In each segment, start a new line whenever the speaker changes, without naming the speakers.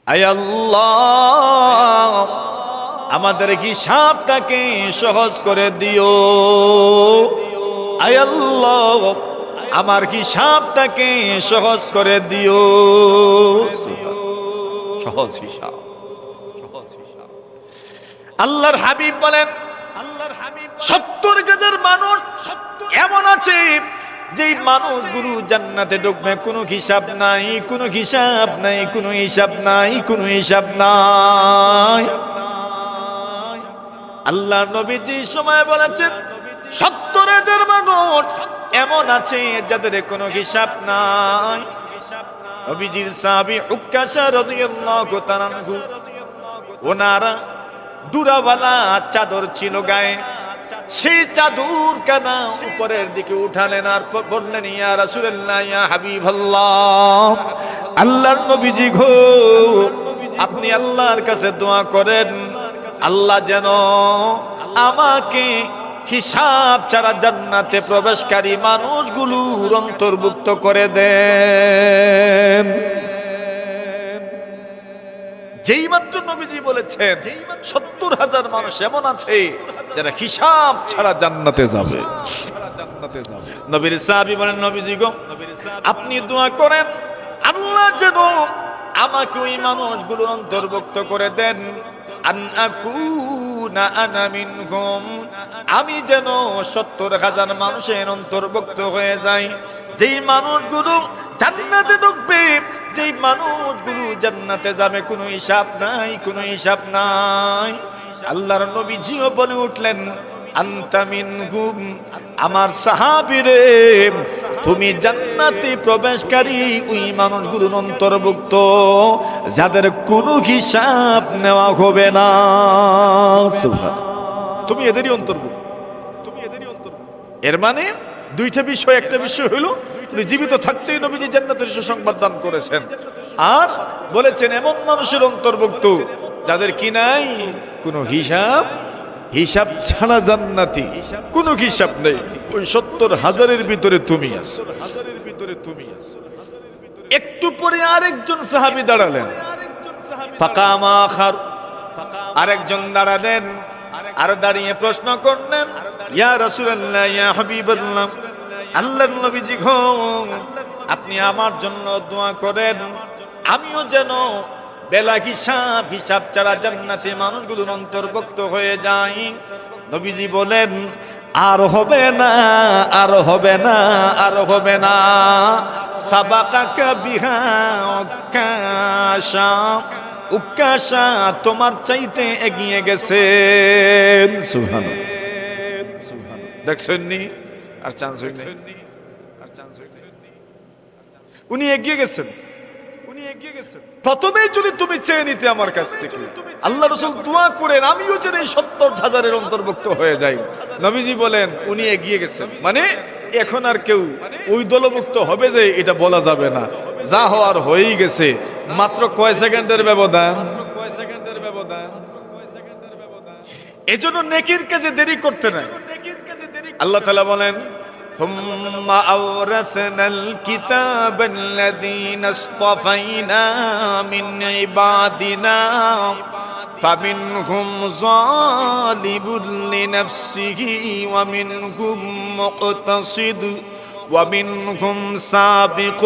আয় আল্লাহ, আমাদের হিসাবটাকে সহজ করে দিও। আয় আল্লাহ, আমার হিসাবটাকে সহজ করে দিও। সহজ হিসাব, সহজ হিসাব। আল্লাহর হাবিব বলেন, 70,000 মানুষ এমন আছে যেই মানুষগুলো জান্নাতে ঢুকবে, কোনো হিসাব নাই, কোনো হিসাব নাই, কোনো হিসাব নাই, কোনো হিসাব নাই। আল্লাহ নবীজি সময় বলেছেন 70,000 মানুষ এমন আছে যাদের কোনো হিসাব নাই। নবীজির সাহাবী উক্কাশা রাদিয়াল্লাহু তাআলা আনহু, ওনারা দুরাওয়ালা চাদর ছিল গায়ে, সেই চাদর কানা উপরের দিকে উঠালেন আর বললেন, ইয়া রাসূলুল্লাহ, ইয়া হাবিবাল্লাহ, আল্লাহর নবীজি গো, আপনি আল্লাহর কাছে দোয়া করেন, আল্লাহ যেন আমাকে হিসাব ছাড়া জান্নাতে প্রবেশকারী মানুষগুলোর অন্তর্ভুক্ত করে দেন। যেই মাত্র নবীজি বলেছেন 70,000 মানুষ এমন আছে যারা হিসাব ছাড়া জান্নাতে যাবে। নবীর সাহাবী বলেন, নবীজি গো, আপনি দোয়া করেন আল্লাহ যেন আমাকে ওই মানুষগুলোর অন্তর্ভুক্ত করে দেন। আন আকুনা আনা মিনহুম, আমি যেন 70,000 মানুষের অন্তর্ভুক্ত হয়ে যাই, যেই মানুষগুলো জান্নাতে ঢুকবে, যেই মানুষগুলো জান্নাতে যাবে, কোনো হিসাব নাই, কোনো হিসাব নাই। আল্লাহর নবীজিও বলে উঠলেন, আনতা মিনহুম, আমার সাহাবীরে, তুমি জান্নাতে প্রবেশকারী ওই মানুষগুলোর অন্তর্ভুক্ত যাদের কোনো হিসাব নেওয়া হবে না। তুমি এদেরই অন্তর্ভুক্ত, তুমি এদেরই অন্তর্ভুক্ত। এর মানে দুইটা বিষয়, একটা বিষয় হলো জীবিত থাকতেই নবীজি জান্নাতের সুসংবাদ দান করেছেন, আর বলেছেন এমন মানুষের অন্তর্ভুক্ত যাদের কি নাই কোনো হিসাব, হিসাব ছাড়া জান্নাতি, কোনো হিসাব নেই। ওই 70,000-এর ভিতরে তুমি আছো। একটু পরে আরেকজন সাহাবী দাঁড়ালেন, ফাকামা আখার, আরেকজন দাঁড়ালেন, আর দাঁড়িয়ে প্রশ্ন করলেন, ইয়া রাসূলুল্লাহ, ইয়া হাবিবাল্লাহ, আল্লাহর নবীজি গো, আপনি আমার জন্য দোয়া করেন, আমিও যেন বেলা হিসাব, হিসাব ছাড়া জান্নাতে মানুষগুলোর অন্তর্ভুক্ত হয়ে যাই। নবীজি বলেন, আর হবে না, আর হবে না, আর হবে না। সাবাকাকা বিহা উক্কাশা, উক্কাশা তোমার চাইতে এগিয়ে গেছেন। সুবহানাল্লাহ, দেখছেন নি? আর চান্স হয়নি, উনি এগিয়ে গেছেন, উনি এগিয়ে গেছেন। প্রথমেই যদি তুমি চেয়ে নিতে আমার কাছ থেকে, আল্লাহ রাসূল দোয়া করেন আমিও যেন এই 70,000-এর অন্তর্ভুক্ত হয়ে যাই। নবীজি বলেন উনি এগিয়ে গেছেন, মানে এখন আর কেউ ওই দলভুক্ত হবে যে এটা বলা যাবে না, যা হওয়ার হয়েই গেছে। মাত্র কয় সেকেন্ডের ব্যবধান, এজন্য নেকির কাজে দেরি করতে নাই। আল্লাহ তাআলা বলেন, ثم أورثنا الكتاب الذين اصطفينا من عبادنا فمنهم ظالم لنفسه ومنهم مقتصد ومنهم سابق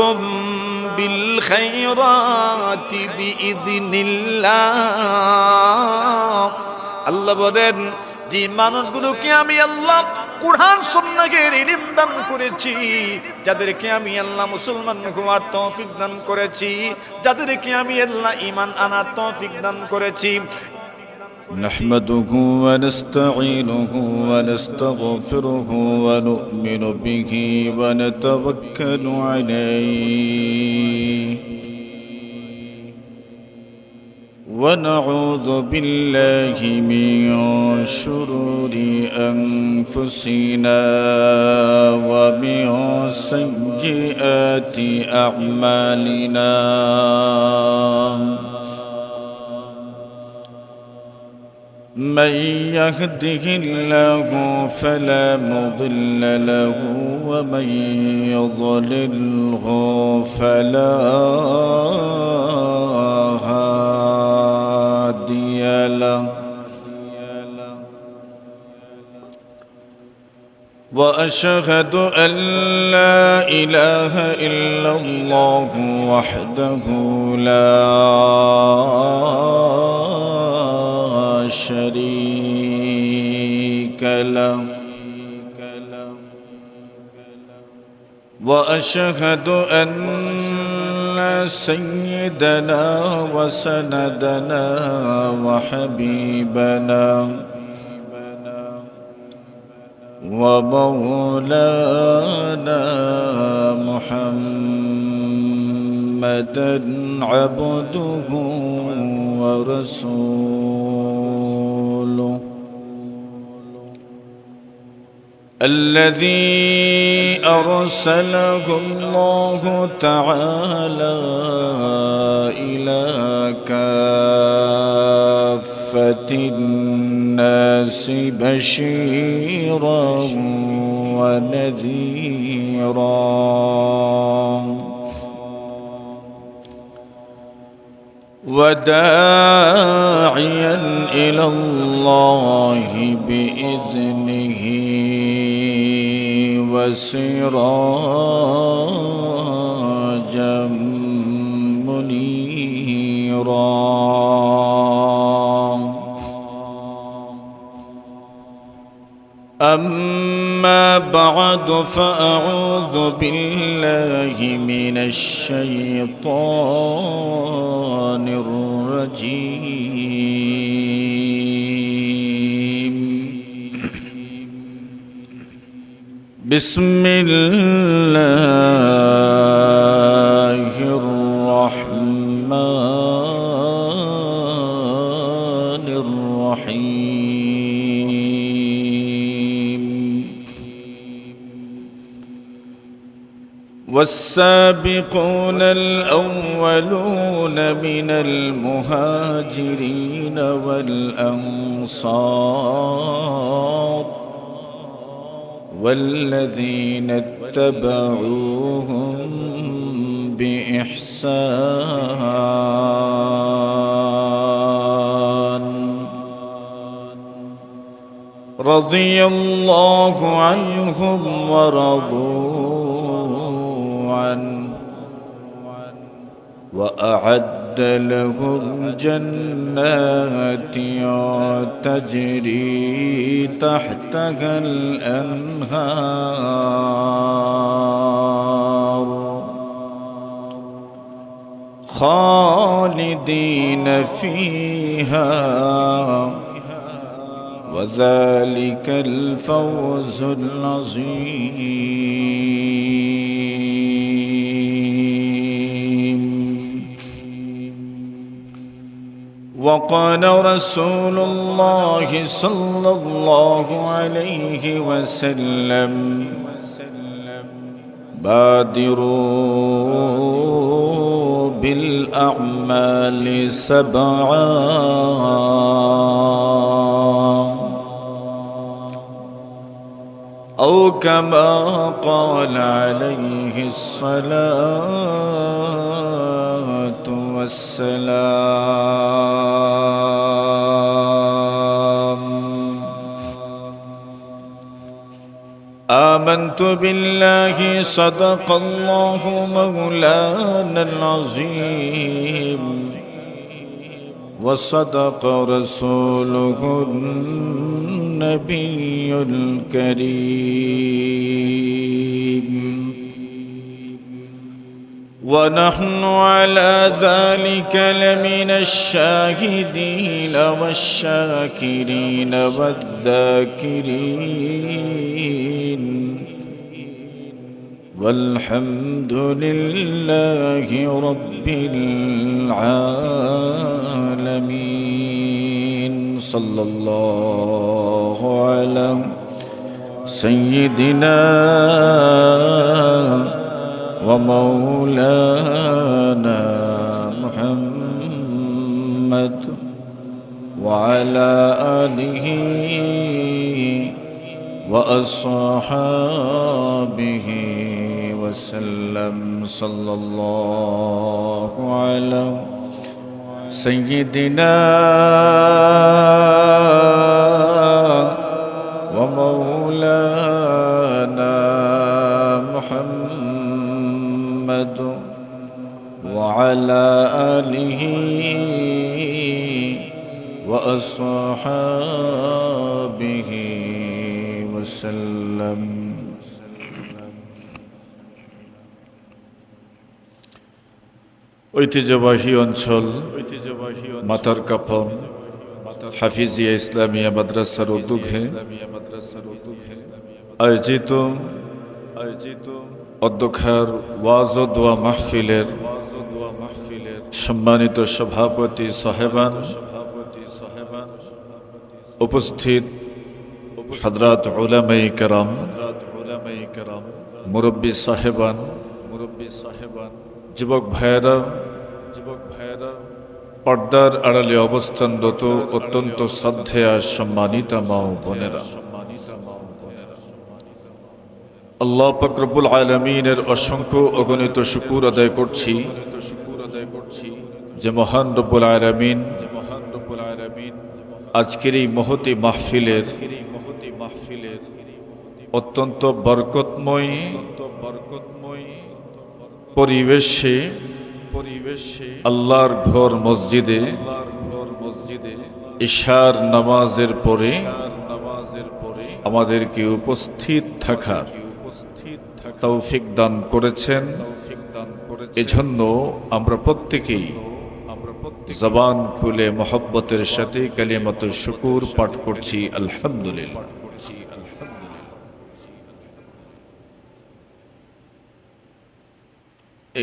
بالخيرات بإذن الله। আল্লাহ বলেন, যে মানুষগুলোকে আমি আল্লাহ কুরআন সুন্নাহের ইলম দান করেছি, যাদেরকে আমি আল্লাহ মুসলমান হওয়ার তৌফিক দান করেছি, যাদেরকে আমি আল্লাহ ঈমান আনার তৌফিক দান করেছি,
نحمده ونستعينه ونستغفره ونؤمن به ونتوكل عليه ونعوذ بالله من شرور أنفسنا ومن سيئات أعمالنا من يهده الله فلا مضل له ومن يضلله فلا هادي وأشهد أن لا إله إلا الله وحده لا شريك له وأشهد أن سيدنا وسندنا وحبيبنا ومولانا محمدا عبده ورسوله الذي أرسله الله تعالى إلى كافة الناس بشيرا ونذيرا وداعيا إلى الله بإذنه وسراجا منيرا أما بعد فأعوذ بالله من الشيطان الرجيم بسم الله الرحمن الرحيم والسابقون الأولون من المهاجرين والأنصار والذين اتبعوهم بإحسان رضي الله عنهم ورضوا عنه وأعد لهم جنات تجري تحتها الأنهار خالدين فيها وذلك الفوز العظيم وقال رسول الله صلى الله عليه وسلم بادروا بالأعمال سبعا أو كما قال عليه الصلاة والسلام آمنت بالله صدق الله مولانا العظيم وصدق رسوله النبي الكريم ونحن على ذلك لمن الشاهدين والشاكرين والذاكرين والحمد لله رب العالمين صلى الله على سيدنا ومولانا محمد وعلى آله وأصحابه وسلم صلى الله على سيدنا ومولانا وأصحابه وسلم ঐতিহ্যবাহী অঞ্চল মাতার কাফন হাফিজিয়া ইসলামিয়া মাদ্রাসার উদ্যোগে আয়োজিত অধ্যক্ষার ওয়াজ ও দোয়া মাহফিলের সম্মানিত সভাপতি সাহেবান, উপস্থিত হযরত উলামায়ে কেরাম, মুরব্বী সাহেবান, যুবক ভাইয়েরা, পর্দার আড়ালে অবস্থানরত অত্যন্ত শ্রদ্ধেয় সম্মানিতা মা ও বোনেরা, আল্লাহ পাক রব্বুল আলামিনের অসংখ্য অগণিত শুকর আদায় করছি যে মহান রব্বুল আলামিন আজকের এই মহতি মাহফিলের অত্যন্ত বরকতময় পরিবেশে আল্লাহর ঘর মসজিদে ইশার নামাজের পরে আমাদেরকে উপস্থিত থাকার তৌফিক দান করেছেন। এজন্য আমরা প্রত্যেকেই জবান খুলে মোহব্বতের সাথে কালিমাতুশ শুকুর পাঠ করছি আলহামদুলিল্লাহ।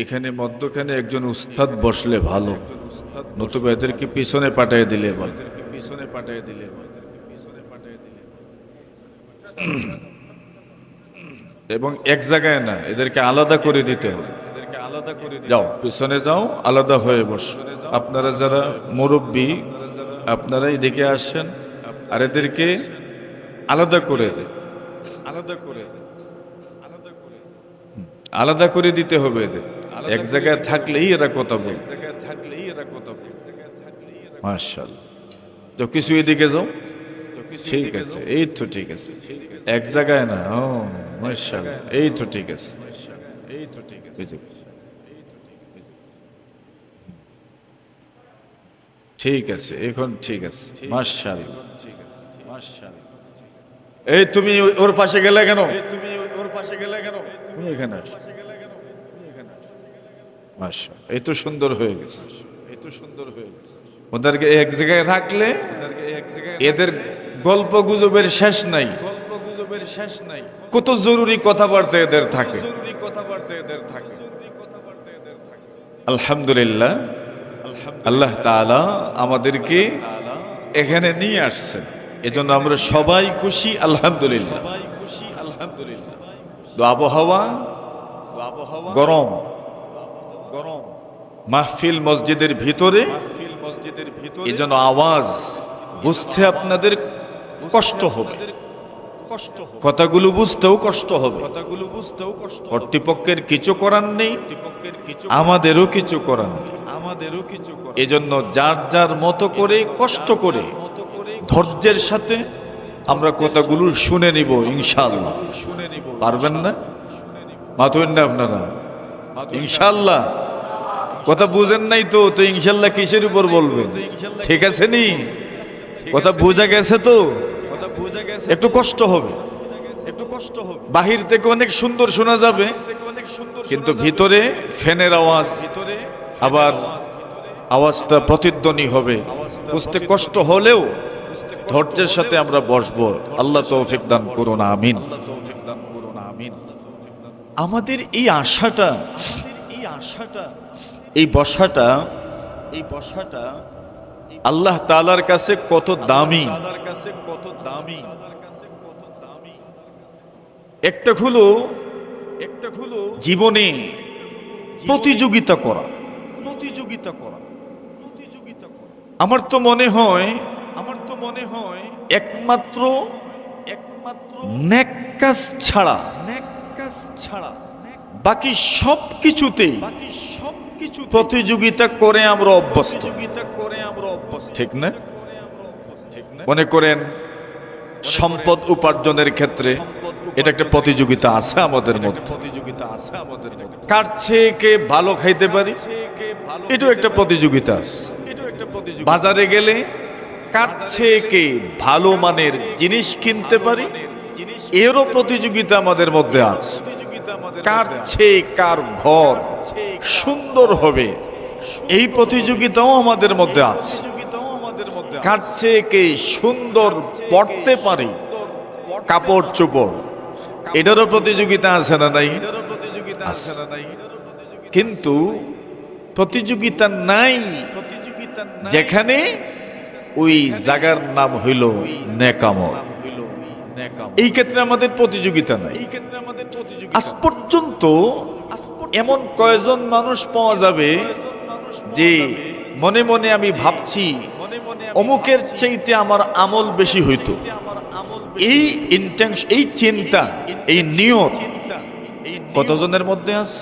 এখানে মধ্যখানে একজন উস্তাদ বসলে ভালো, নতুবা এদেরকে পিছনে পাঠিয়ে দিলে ভালো। এবং এক জায়গায় না, এদেরকে আলাদা করে দিতে হবে। যাও পিছনে যাও, আলাদা হয়ে বসো। আপনারা যারা মুরব্বী আপনারা এদিকে আসেন, আর এদেরকে আলাদা করে দেন, আলাদা করে দিতে হবে। এদের এক জায়গায় থাকলেই এরা কথা বলবে। মাশাআল্লাহ, তো কিছু এদিকে যাও। ঠিক আছে, এই তো ঠিক আছে। এক জায়গায় না, ও মাশাআল্লাহ, এই তো ঠিক আছে। ঠিক আছে, এখন ঠিক আছে। মাশাআল্লাহ, এই তুমি ওর পাশে গেলে কেন? তুমি এখানে আসো। মাশাআল্লাহ, এই তো সুন্দর হয়ে গেছে। ওদেরকে এক জায়গায় রাখলে এদের গল্প গুজবের শেষ নাই, কত জরুরি কথাবার্তা এদের থাকে। আলহামদুলিল্লাহ, আল্লাহ তাআলা আমাদেরকে এখানে নিয়ে আসছেন, এজন্য আমরা সবাই খুশি আলহামদুলিল্লাহ। তো আবহাওয়া গরম, মাহফিল মসজিদের ভিতরে, এজন্য আওয়াজ বুঝতে আপনাদের কষ্ট হবে, কথাগুলো বুঝতেও কষ্ট হবে। কর্তৃপক্ষের কিছু করার নেই, আমাদেরও কিছু করার নেই। এজন্য যার যার মতো করে কষ্ট করে ধৈর্যের সাথে আমরা কথাগুলো শুনে নিব ইনশাআল্লাহ। পারবেন না? মাথুন না আপনারা? ইনশাআল্লাহ। কথা বুঝেন নাই তো ইনশাআল্লাহ কিসের উপর বলবেন? ঠিক আছে নি? কথা বোঝা গেছে তো? একটু কষ্ট হবে। বাহির থেকে অনেক সুন্দর শোনা যাবে, কিন্তু ভিতরে ফ্যানের আওয়াজ, আবার আওয়াজটা প্রতিধ্বনি হবে। বুঝতে কষ্ট হলেও ধৈর্যের সাথে আমরা বসবো। আল্লাহ তৌফিক দান করুন, আমিন। আমাদের এই আশাটা, এই বসাটা আল্লাহ তাআলার কাছে কত দামি। একটা হলো জীবনে প্রতিযোগিতা করা। আমার তো মনে হয় একমাত্র নেক কাজ ছাড়া বাকি সব কিছুতেই প্রতিযোগিতা করে আমরা অভ্যস্ত, ঠিক না? মনে করেন
সম্পদ উপার্জনের ক্ষেত্রে এটা একটা প্রতিযোগিতা আছে আমাদের মধ্যে। কার চেয়ে কে ভালো খাইতে পারি, এটাও একটা প্রতিযোগিতা আছে। বাজারে গেলে কার চেয়ে কে ভালো মানের জিনিস কিনতে পারি, এরও প্রতিযোগিতা আমাদের মধ্যে আছে। কার চেয়ে কার ঘর সুন্দর হবে, এই প্রতিযোগিতাও আমাদের মধ্যে আছে। কার চেয়ে কে সুন্দর পড়তে পারি কাপড় চোপড়, এটারও প্রতিযোগিতা আছে না নাই? আছে। কিন্তু প্রতিযোগিতা নাই যেখানে ওই জায়গার নাম হইল নেকামল। এই ক্ষেত্রে আমাদের প্রতিযোগিতা নাই। আজ পর্যন্ত এমন কয়জন মানুষ পাওয়া যাবে যে মনে মনে আমি ভাবছি অমুকের চাইতে আমার আমল বেশি হইতো, এই ইন্টেনশন, এই চিন্তা, এই নিয়ত কতজনের মধ্যে আছে?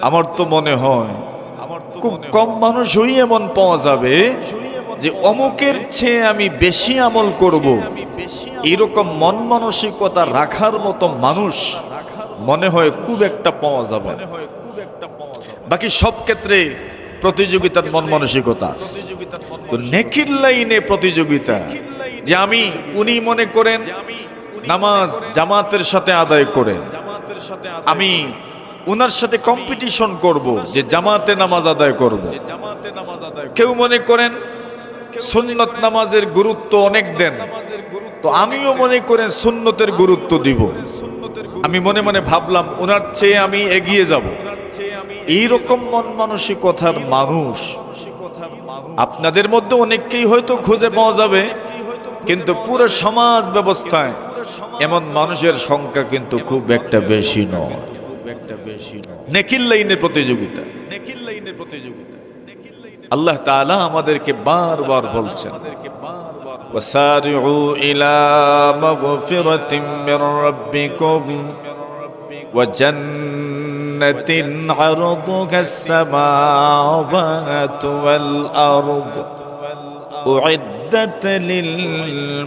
আমার তো মনে হয় খুব কম মানুষই এমন পাওয়া যাবে যে অমুকের চেয়ে আমি বেশি আমল করব, এরকম মন মানসিকতা রাখার মতো মানুষ মনে হয় খুব একটা পাওয়া যাবে। বাকি সব ক্ষেত্রে প্রতিযোগিতার মন মানসিকতা আছে। তো নেকির লাইনে প্রতিযোগিতা, যে আমি উনি মনে করেন নামাজ জামাতের সাথে আদায় করেন, আমি উনার সাথে কম্পিটিশন করব যে জামাতে নামাজ আদায় করব। কেউ মনে করেন সুন্নত নামাজের গুরুত্ব অনেক দেন, তো আমিও মনে করেন সুন্নতের গুরুত্ব দিব। আমি মনে মনে ভাবলাম ওনার চেয়ে আমি এগিয়ে যাব। এইরকম মন মানসিকতার মানুষ আপনাদের মধ্যে অনেককেই হয়তো খুঁজে পাওয়া যাবে, কিন্তু পুরো সমাজ ব্যবস্থায় এমন মানুষের সংখ্যা কিন্তু খুব একটা বেশি নয়। নেকির লাইনে প্রতিযোগিতা, আল্লাহ তাআলা আমাদেরকে বারবার বলছেন ওয়াসারিউ ইলা মাগফিরাতিম মির রাব্বিকুম ওয়া জান্নাতিন আরদুহাস সামাওয়াতু ওয়াল আরদ উইদ্দাত লিল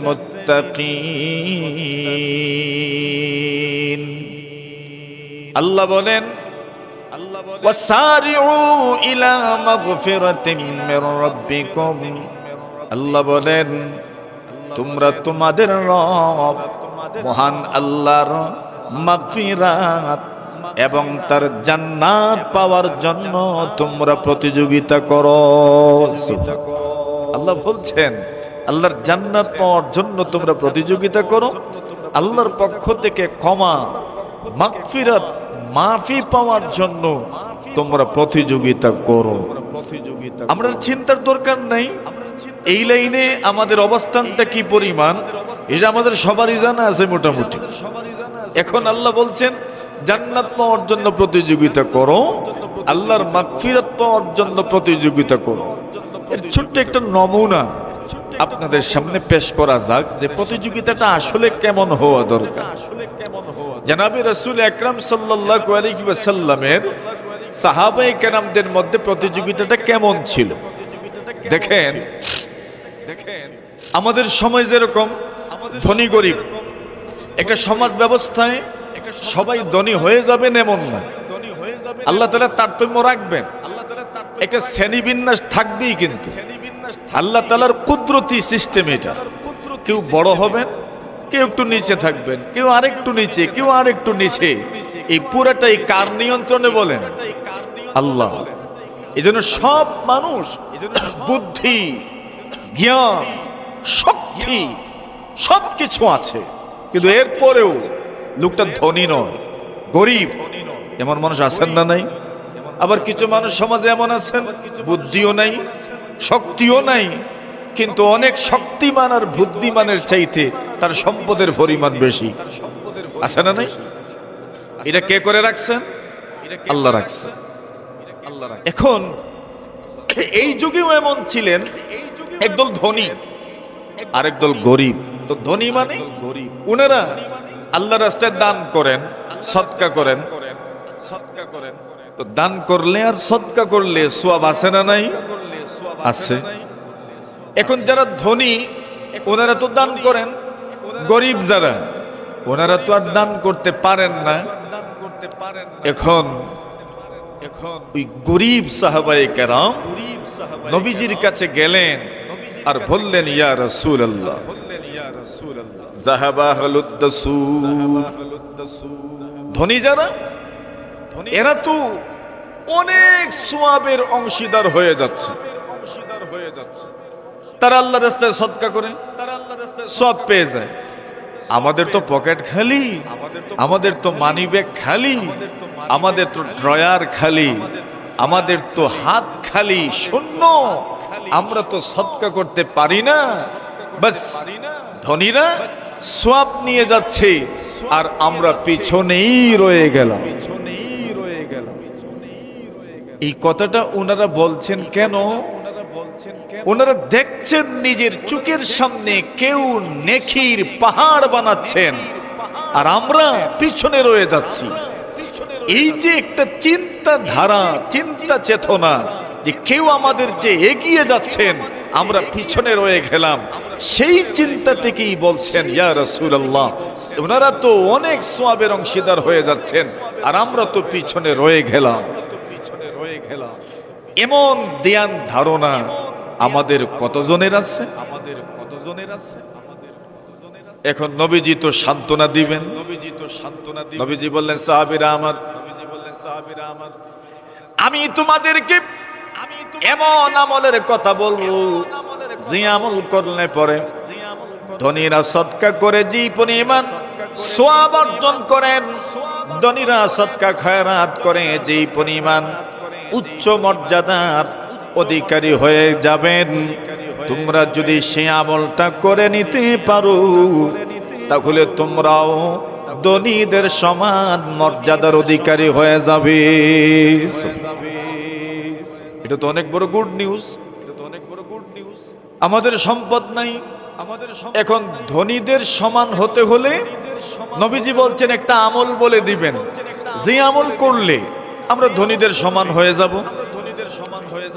মুত্তাকিন। আল্লাহ বলেন ওয়াসারিউ ইলা মাগফিরাতিম মির রাব্বিকুম, আল্লাহ বলেন তোমরা তোমাদের রব মহান আল্লাহর মাগফিরাত এবং তার জান্নাত পাওয়ার জন্য তোমরা প্রতিযোগিতা করো। আল্লাহ বলছেন আল্লাহর জান্নাত পাওয়ার জন্য তোমরা প্রতিযোগিতা করো, আল্লাহর পক্ষ থেকে ক্ষমা মাগফিরাত মাফি পাওয়ার জন্য তোমরা প্রতিযোগিতা করো। আমরা চিন্তার দরকার নাই এই লাইনে আমাদের অবস্থানটা কি পরিমাণ, এটা আমাদের সবারই জানা আছে মোটামুটি। এখন আল্লাহ বলছেন জান্নাত পাওয়ার জন্য প্রতিযোগিতা করো, আল্লাহর মাগফিরাত পাওয়ার জন্য প্রতিযোগিতা করো। এর ছোট্ট একটা নমুনা আপনাদের সামনে পেশ করা যাক যে প্রতিযোগিতাটা আসলে কেমন হওয়া দরকার। জনাবে রাসূল আকরাম সাল্লাল্লাহু আলাইহি ওয়াসাল্লামের সাহাবায়ে কেরামদের মধ্যে প্রতিযোগিতাটা কেমন ছিল দেখেন। আমাদের সময় যেরকম ধনী গরিব, একটা সমাজ ব্যবস্থায় সবাই ধনী হয়ে যাবেন এমন না, আল্লাহ তাআলা তারতম্য রাখবেন, একটা শ্রেণীবিন্যাস থাকবেই। কিন্তু আল্লাহ তাআলার কুদরতি সিস্টেম এটা, কেউ বড় হবেন, কেউ একটু নিচে থাকবেন, কেউ আরেকটু নিচে, কেউ আরেকটু নিচে। এই পুরাটাই কার নিয়ন্ত্রণে বলেন? আল্লাহ। এজন্য সব মানুষ বুদ্ধি, জ্ঞান, শক্তি সবকিছু আছে, কিন্তু এরপরেও লোকটা ধনী নয়, গরিব। এমন মানুষ আছেন না নাই? আবার কিছু মানুষ সমাজে এমন আছেন বুদ্ধিও নাই, শক্তিও নাই, কিন্তু অনেক শক্তিমান আর বুদ্ধিমানের চাইতে তার সম্পদের পরিমাণ বেশি। আছে না নাই? এটা কে করে রাখছেন? আল্লাহ রাখছেন। এখন এই যুগেও এমন ছিলেন, একদল ধনী আর একদল গরিব। তো ধনী মানে উনারা আল্লাহর রাস্তায় দান করেন, সদকা করেন। তো দান করলে আর সদকা করলে সওয়াব আছে না নাই? আছে। এখন যারা ধনী ওনারা তো দান করেন,
গরিব যারা, ওনারা তো আর দান করতে পারেন না। এখন ওই গরিব সাহাবায়ে কেরাম নবীজির কাছে গেলেন আর বললেন, ইয়া রাসূলুল্লাহ, যাহাবা আহলুদ দুসুর, ধনী যারা, এরা তো অনেক সওয়াবের অংশীদার হয়ে যাচ্ছে। তারা আল্লাহর রাস্তায় সদকা করে, সব পেয়ে যায়। আমাদের তো পকেট খালি, আমাদের তো মানি ব্যাগ খালি, আমাদের তো ড্রয়ার খালি, আমাদের তো হাত খালি, শূন্য। আমরা তো সদকা করতে পারি না। বাস ধনীরা সওয়াব নিয়ে যাচ্ছে আর আমরা পিছনেই রয়ে গেলাম। এই কথাটা ওনারা বলছেন কেন? ওনারা দেখছেন নিজের চোখের সামনে কেউ নেকির পাহাড় বানাচ্ছেন আর আমরা পিছনে রয়ে যাচ্ছি। এই যে একটা চিন্তাধারা, চিন্তা চেতনা যে কেউ আমাদের চেয়ে এগিয়ে যাচ্ছেন, আমরা পিছনে রয়ে গেলাম, সেই চিন্তা থেকেই বলছেন, ইয়া রাসূলুল্লাহ, ওনারা তো অনেক সওয়াবের অংশীদার হয়ে যাচ্ছেন আর আমরা তো পিছনে রয়ে গেলাম। এমন ধ্যান ধারণা আমাদের কতজনের আছে? এখন নবীজি তো সান্ত্বনা দিবেন। নবীজি বললেন, সাহাবীরা আমার, আমি তোমাদেরকে এমন আমলের কথা বলবো যে আমল করলে পরে ধনীরা সদকা করে যে পরিমাণ সওয়াব অর্জন করেন, ধনীরা সদকা খয়রাত করে যে পরিমাণ উচ্চ মর্যাদার অধিকারী হয়ে যাবেন। তোমরা যদি সেই আমলটা করে নিতে পারো তাহলে তোমরাও ধনীদের সমান মর্যাদার অধিকারী হয়ে যাবে। এটা তো অনেক বড় গুড নিউজ। আমাদের সম্পদ নাই, এখন ধনীদের সমান হতে হলে নবীজি বলছেন একটা আমল বলে দিবেন, যে আমল করলে আমরা ধনীদের সমান হয়ে যাব।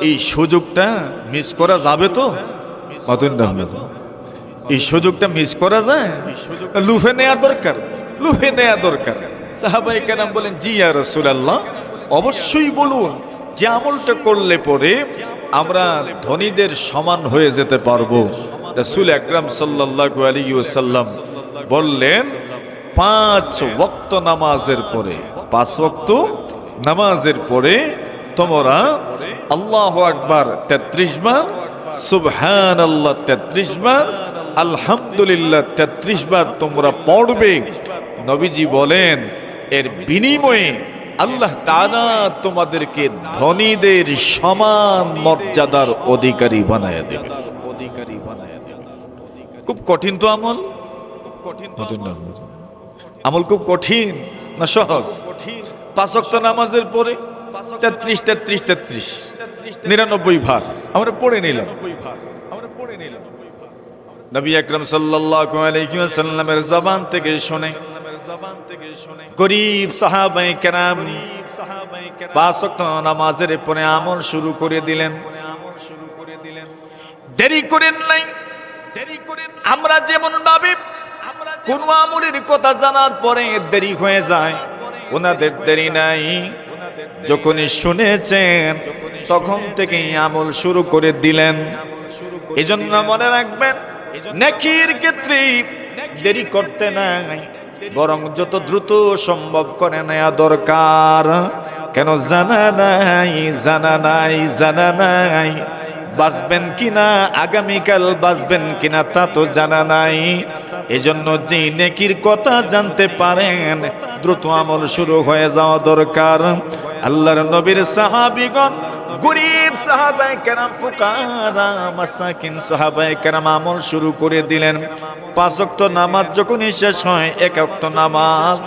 এই সুযোগটা মিস করা যাবে তো? এই সুযোগটা মিস করা যায়? লুফে নেওয়া দরকার, লুফে নেওয়া দরকার। সাহাবায়ে কেরাম বলেন, জি ইয়া রাসূলুল্লাহ, অবশ্যই বলুন যে আমলটা করলে পরে আমরা ধনীদের সমান হয়ে যেতে পারবো। রাসূল আকরাম সাল্লাল্লাহু আলাইহি ওয়াসাল্লাম বললেন, 5 ওয়াক্ত নামাজের পরে, 5 ওয়াক্ত নামাজের পরে তোমরা আল্লাহু আকবার 33 বার, সুবহানাল্লাহ 33 বার, আলহামদুলিল্লাহ 33 বার তোমরা পড়বে। নবীজি বলেন, এর বিনিময়ে আল্লাহ তাআলা তোমাদেরকে ধনীদের সমান মর্যাদার অধিকারী বানায়া দেবে। খুব কঠিন তো আমল, আমল খুব কঠিন না সহজ? 5 ওয়াক্ত নামাজের পরে 33 33 33 99 বার আমরা পড়ে নিলাম। নবী আকরাম সাল্লাল্লাহু আলাইহি ওয়াসাল্লামের জবান থেকে শুনে গরীব সাহাবায়ে কেরাম 5 ওয়াক্ত নামাজের পরে আমল শুরু করে দিলেন। দেরি করেন নাই। আমরা যেমন ভাবে কোন আমলের কথা জানার পরে দেরি হয়ে যায়, ওনাদের দেরি নাই। যখনই শুনেছেন তখন থেকেই আমল শুরু করে দিলেন। এজন্য মনে রাখবেন, নেকির ক্ষেত্রে দেরি করতে নাই, বরং যত দ্রুত সম্ভব করে নেওয়া দরকার। কেন? জানা নাই বাঁচবেন কিনা, আগামীকাল বাঁচবেন কিনা তা তো জানা নাই। এজন্য যে নেকির কথা জানতে পারেন, দ্রুত আমল শুরু হয়ে যাওয়া দরকার। আল্লাহর নবীর সাহাবীগণ, গরীব সাহাবায়ে কেরাম, ফুকারা মাসাকিন সাহাবায়ে কেরাম আমল শুরু করে দিলেন। 5 ওয়াক্ত নামাজ যখনই শেষ হয়, 1 ওয়াক্ত নামাজ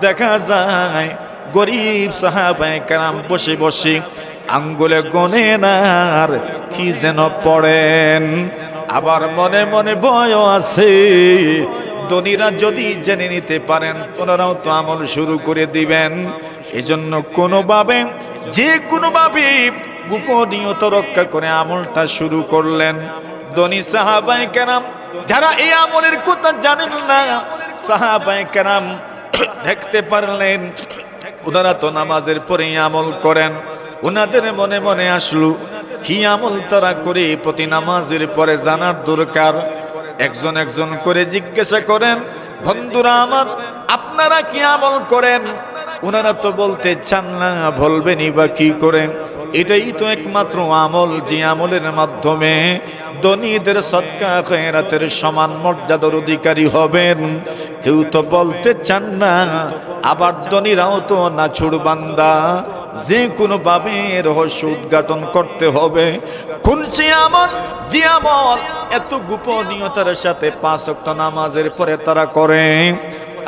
দেখা যায় গরীব সাহাবায়ে কেরাম বসে বসে আঙ্গুলে গণেন আর কি যেন পড়েন। আবার মনে মনে ভয় আছে, ধনীরা যদি জেনে নিতে পারেন ওনারাও তো আমল শুরু করে দিবেন। এজন্য কোনোভাবে, যে কোনোভাবে গোপনীয়তা রক্ষা করে আমলটা শুরু করলেন।
ধনী সাহাবায়ে কেরাম যারা এই আমলের কথা জানেন না, সাহাবায়ে কেরাম দেখতে পারলেন ওনারা তো নামাজের পরে আমল করেন। ওনাদের মনে মনে আসলো কি আমল তারা করে প্রতি নামাজের পরে জানার দরকার। একজন একজন করে জিজ্ঞাসা করেন, বন্ধুরা আমার আপনারা কি আমল করেন? ওনারা তো বলতে চান না, বলবেনই বা কি করেন? এটাই তো একমাত্র আমল যে আমলের মাধ্যমে ধনীদের সদকা খয়রাতের সমান মর্যাদার অধিকারী হবেন। কেউ তো বলতে চান না। আবার ধনীরাও তো নাছুড় বান্দা, যে কোনো ভাবে রহস্য উদ্ঘাটন করতে হবে। কোন সে আমল যে আমল এত গোপনীয়তার সাথে 5 ওয়াক্ত নামাজের পরে তারা করে।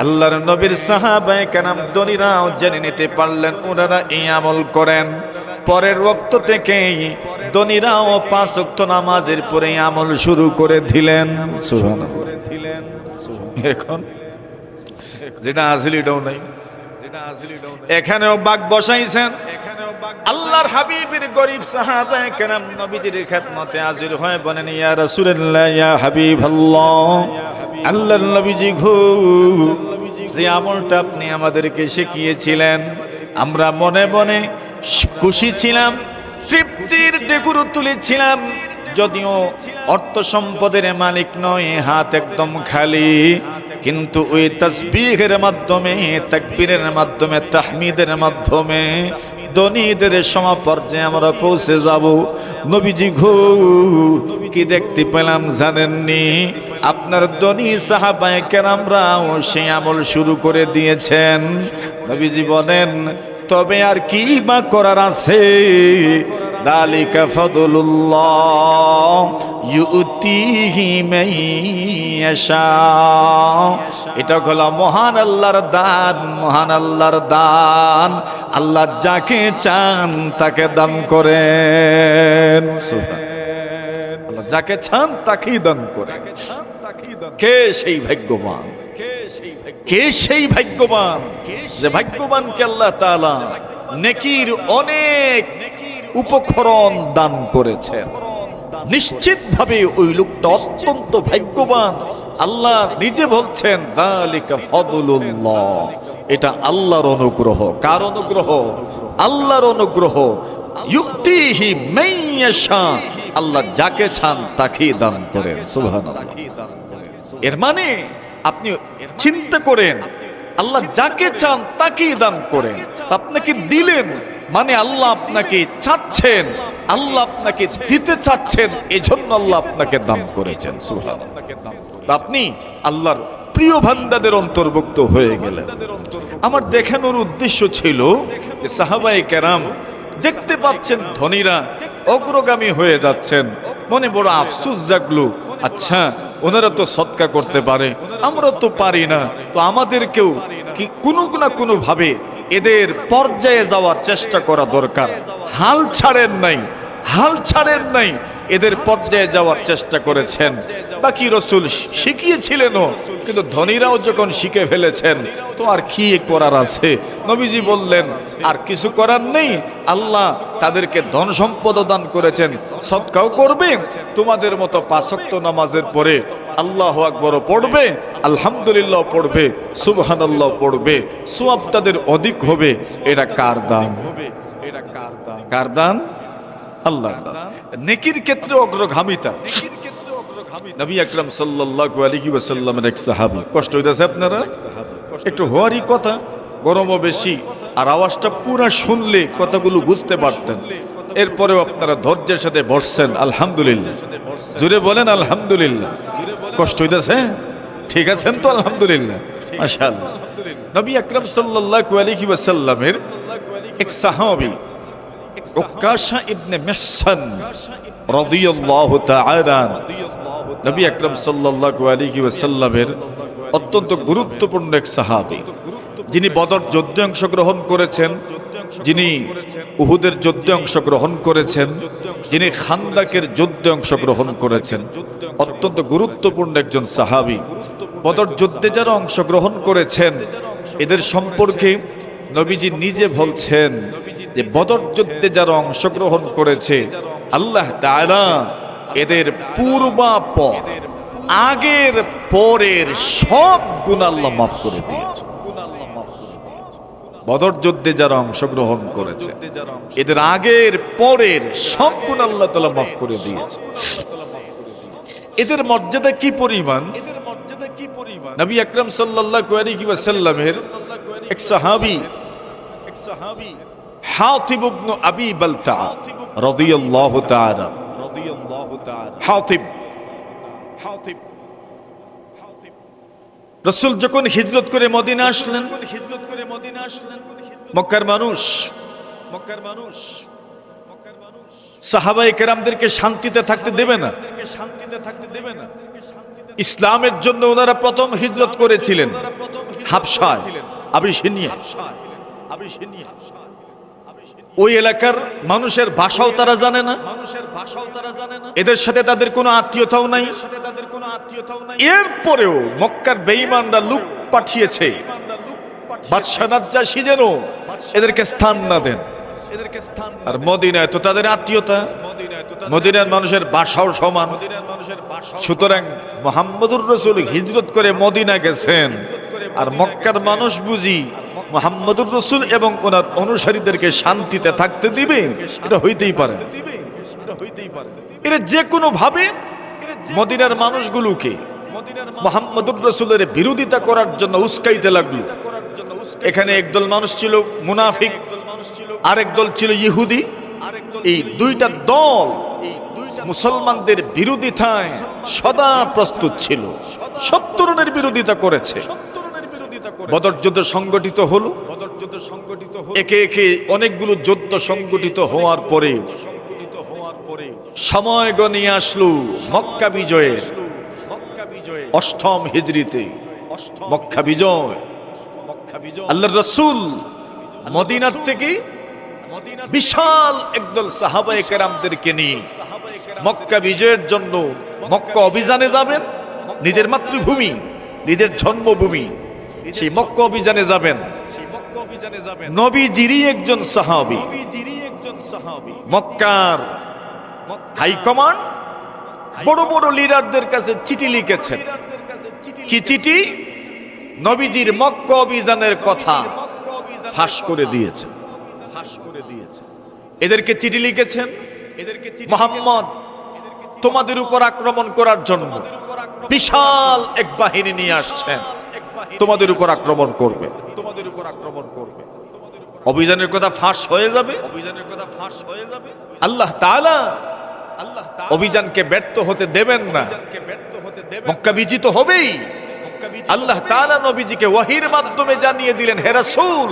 আল্লাহর নবীর সাহাবায়ে কেরাম ধনীরাও জেনে নিতে পারলেন ওনারা এই আমল করেন। পরের ওয়াক্ত থেকেই ধনীরাও 5 ওয়াক্ত নামাজের পরে আমল শুরু করে দিলেন। সুবহানাল্লাহ। এখন যেটা আসলিটাও নাই, এখানেও বাগ বসাইছেন। আল্লাহর হাবিবের গরিব সাহাবায়ে কেরাম নবীজির খেদমতে হাজির হয়ে বলেন, ইয়া রাসূলুল্লাহ, ইয়া হাবিবাল্লাহ, আল্লাহর নবীজি গো, যে আমলটা আপনি আমাদেরকে শিখিয়েছিলেন আমরা মনে মনে খুশি ছিলাম, তৃপ্তির ডেগুরু তুলেছিলাম। যদিও অর্থ সম্পদের মালিক নয়, হাত একদম খালি, কিন্তু ওই তাসবিহের মাধ্যমে, তাকবীরের মাধ্যমে, তাহমিদের মাধ্যমে ধনীদের সমপর্যায়ে আমরা পৌঁছে যাব। নবীজি গো, কি দেখতে পেলাম জানেননি? আপনার ধনী সাহাবায়ে কেরামরাও সেই আমল শুরু করে দিয়েছেন। নবীজি বলেন, তবে আর কি বা করার আছে? যালিকা ফাদলুল্লাহ ইউতিহি মান ইয়াশা। এটা হলো মহান আল্লাহর দান, মহান আল্লাহর দান। আল্লাহ যাকে চান তাকে দান করেন। আল্লাহ যাকে চান তাকেই দান করেন। কে সেই ভাগ্যবান? কে সেই ভাগ্যবান যে ভাগ্যবানকে আল্লাহ তাআলা নেকির অনেক উপকরণ দান করেছেন? নিশ্চিতভাবে ওই লোকটা অত্যন্ত ভাগ্যবান। আল্লাহ নিজে বলছেন, যালিকা ফাদলুল্লাহ, এটা আল্লাহর অনুগ্রহ। কার অনুগ্রহ? আল্লাহর অনুগ্রহ। ইউতিহি মান ইয়াশা, আল্লাহ যাকে চান তাকেই দান করেন। সুবহানাল্লাহ। এর মানে আপনি চিন্তা করেন, আল্লাহ যাকে চান তাকেই দান করেন। আপনাকে দিলেন মানে আল্লাহ আপনাকে চাচ্ছেন, আল্লাহ আপনাকে দিতে চাচ্ছেন, এজন্য আল্লাহ আপনাকে দান করেছেন। সুবহানাল্লাহ। আপনি আল্লাহর প্রিয় বান্দাদের অন্তর্ভুক্ত হয়ে গেলেন। আমার দেখানোর উদ্দেশ্য ছিল যে সাহাবায়ে কেরাম দেখতে পাচ্ছেন ধনীরা অগ্রগামী হয়ে যাচ্ছেন, মনে বড় আফসোস জাগলো। আচ্ছা, ওনারা তো সদকা করতে পারে, আমরা তো পারি না, তো আমাদেরকেও কি কোনো না কোনো ভাবে এদের পর্যায়ে যাওয়ার চেষ্টা করা দরকার। হাল ছাড়েন নাই, হাল ছাড়েন নাই, এদের পর্যায়ে যাওয়ার চেষ্টা করেছেন। বাকি রাসূল শিখিয়েছিলেনও, কিন্তু ধনীরাও যখন শিখে ফেলেছেন তো আর কি করার আছে? নবীজি বললেন, আর কিছু করার নেই, আল্লাহ তাদেরকে ধন সম্পদ দান করেছেন, সদকাও করবে, তোমাদের মতো 5 ওয়াক্ত নামাজের পরে আল্লাহু আকবার পড়বে, আলহামদুলিল্লাহ পড়বে, সুবহানাল্লাহ পড়বে, সওয়াব তাদের অধিক হবে। এটা কার দান? এটা কার দান? কার দান? আল্লাহ দান। নেকির ক্ষেত্রে অগ্রগামিতা। নবী আকরাম সাল্লাল্লাহু আলাইহি ওয়াসাল্লামের এক সাহাবী, কষ্ট হইতাছে আপনারা? একটু হওয়ারই কথা, গরমও বেশি, আর আওয়াজটা পুরো শুনলে কথাগুলো বুঝতে পারতেন। এরপরেও আপনারা ধৈর্যের সাথে বসছেন, আলহামদুলিল্লাহ। জোরে বলেন আলহামদুলিল্লাহ। কষ্ট হইতাছে? ঠিক আছেন তো? আলহামদুলিল্লাহ, মাশাআল্লাহ। নবী আকরাম সাল্লাল্লাহু আলাইহি ওয়াসাল্লামের এক সাহাবী উকাশা ইবনে মিহসান রাদিয়াল্লাহু তাআলা, নবী আকরাম সাল্লাল্লাহু আলাইহি ওয়াসাল্লামের অত্যন্ত গুরুত্বপূর্ণ এক সাহাবী, যিনি বদর যুদ্ধে অংশগ্রহণ করেছেন, যিনি উহুদের যুদ্ধে অংশগ্রহণ করেছেন, যিনি খান্দাকের যুদ্ধে অংশগ্রহণ করেছেন। অত্যন্ত গুরুত্বপূর্ণ একজন সাহাবী। বদর যুদ্ধে যারা অংশগ্রহণ করেছেন এদের সম্পর্কে নবীজি নিজে বলছেন যে বদর যুদ্ধে যারা অংশগ্রহণ করেছে আল্লাহ তাআলা এদের পূর্বাপর আগের পরের সব গুনাহ আল্লাহ মাফ করে দিয়েছে। বদর যুদ্ধে যারা অংশগ্রহণ করেছে এদের আগের পরের সব গুনাহ আল্লাহ তাআলা মাফ করে দিয়েছে। এদের মর্যাদা কি পরিমাণ? নবী আকরাম সাল্লাল্লাহু আলাইহি ওয়াসাল্লামের এক সাহাবী হাতিব ইবনে আবি বালতা রাদিয়াল্লাহু তাআলা হাতিব রাসূল যখন হিজরত করে মদিনা আসলেন, মক্কার মানুষ সাহাবায়ে কেরামদেরকে শান্তিতে থাকতে দেবে না। ইসলামের জন্য ওনারা প্রথম হিজরত করেছিলেন হাবশায়, আবিসিনিয়া। ওই এলাকার মানুষের ভাষাও তারা জানে না, এদের সাথে তাদের কোনো আত্মীয়তাও নাই। এরপরেও মক্কার বেঈমানরা লোক পাঠিয়েছে বাদশা নাজ্জাশী যেন এদেরকে স্থান না দেন। আর মদিনায় তো তাদের আত্মীয়তা, মদিনার মানুষের ভাষাও সমান। সুতরাং মুহাম্মদুর রাসূল হিজরত করে মদিনা গেছেন, আর মক্কার মানুষ বুঝি মুহাম্মদুর রাসূল এবং ওনার অনুসারীদেরকে শান্তিতে থাকতে দিবে? এটা হইতেই পারে। এরা যে কোনো ভাবে মদিনার মানুষগুলোকে মুহাম্মদুর রাসূলের বিরোধিতা করার জন্য উস্কাইতে লাগলো। এখানে একদল মানুষ ছিল মুনাফিক, আরেক দল ছিল ইহুদি। এই দুইটা দল মুসলমানদের বিরোধিতায় সদা প্রস্তুত ছিল, সব ধরনের বিরোধিতা করেছে। বদর যুদ্ধ সংগঠিত হলো, একে একে অনেকগুলো যুদ্ধ সংগঠিত হওয়ার পরে সময় গনিয়ে আসলো মক্কা বিজয়ের। অষ্টম হিজরিতে মক্কা বিজয়। আল্লাহর রাসূল মদিনার থেকে বিশাল একদল সাহাবায়ে কেরামদেরকে নিয়ে মক্কা বিজয়ের জন্য মক্কা অভিযানে যাবেন। নিজের মাতৃভূমি, নিজের জন্মভূমি, সেই মক্কা অভিযানে যাবেন। নবীজিরই একজন সাহাবী মক্কার হাইকমান্ড বড় বড় লিডারদের কাছে চিঠি লিখেছেন। কি চিঠি? নবীজির মক্কা অভিযানের কথা ফাঁস করে দিয়েছে। এদেরকে চিঠি লিখেছেন, মুহাম্মদ তোমাদের উপর আক্রমণ করার জন্য বিশাল এক বাহিনী নিয়ে আসছেন, তোমাদের উপর আক্রমণ করবে। অভিযানের কথা ফাঁস হয়ে যাবে। আল্লাহ তাআলা অভিযানকে ব্যর্থ হতে দেবেন না। মক্কা বিজিত হবেই। আল্লাহ তাআলা নবীজিকে ওহীর মাধ্যমে জানিয়ে দিলেন, হে রাসূল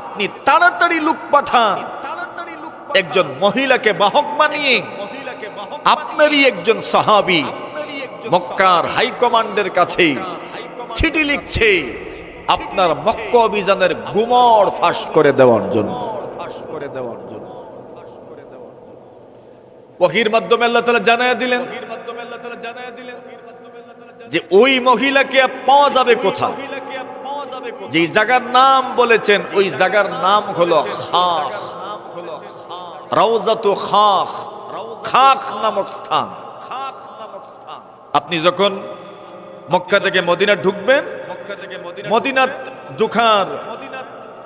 আপনি তাড়াতাড়ি লোক পাঠান, একজন মহিলাকে বাহক বানিয়ে আপনারই একজন সাহাবী মক্কার হাই কমান্ডের কাছে চিঠি লিখছে আপনার মক্কা অভিযানের গুমর ফাঁস করে দেওয়ার জন্য। ওহীর মাধ্যমে আল্লাহ তাআলা জানায়া দিলেন যে ওই মহিলাকে পাওয়া যাবে কোথায়। যে জায়গার নাম বলেছেন ওই জায়গার নাম হলো খাখ, রাউজাতু খাখ, খাখ নামক স্থান। আপনি যখন মক্কা থেকে মদিনা ঢুকবেন, মদিনা ঢুকার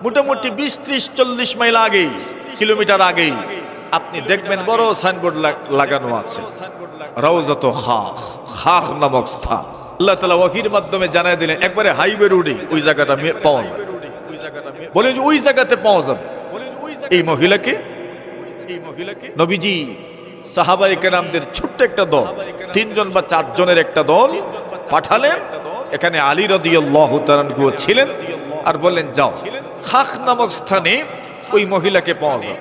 মোটামুটি 20-30-40 মাইল আগেই, কিলোমিটার আগেই আপনি দেখবেন বড় সাইনবোর্ড লাগানো আছে, রাউজাতু খাখ, খাখ নামক স্থান। আল্লাহ তাআলা ওহীর মাধ্যমে জানায় দিলেন একবারে হাইওয়ে রোডে ওই জায়গাটা পাওয়া যাবে। বলেন যে ওই জায়গাতে পাওয়া যাবে। এই মহিলাকে নবীজি সাহাবায়ে কেরামদের ছোট্ট একটা দল, 3 জন বা 4 জনের একটা দল পাঠালেন। এখানে আলী রাদিয়াল্লাহু তাআলা ছিলেন, আর বললেন যাও খাখ নামক স্থানে ওই মহিলাকে পাওয়া যাবে,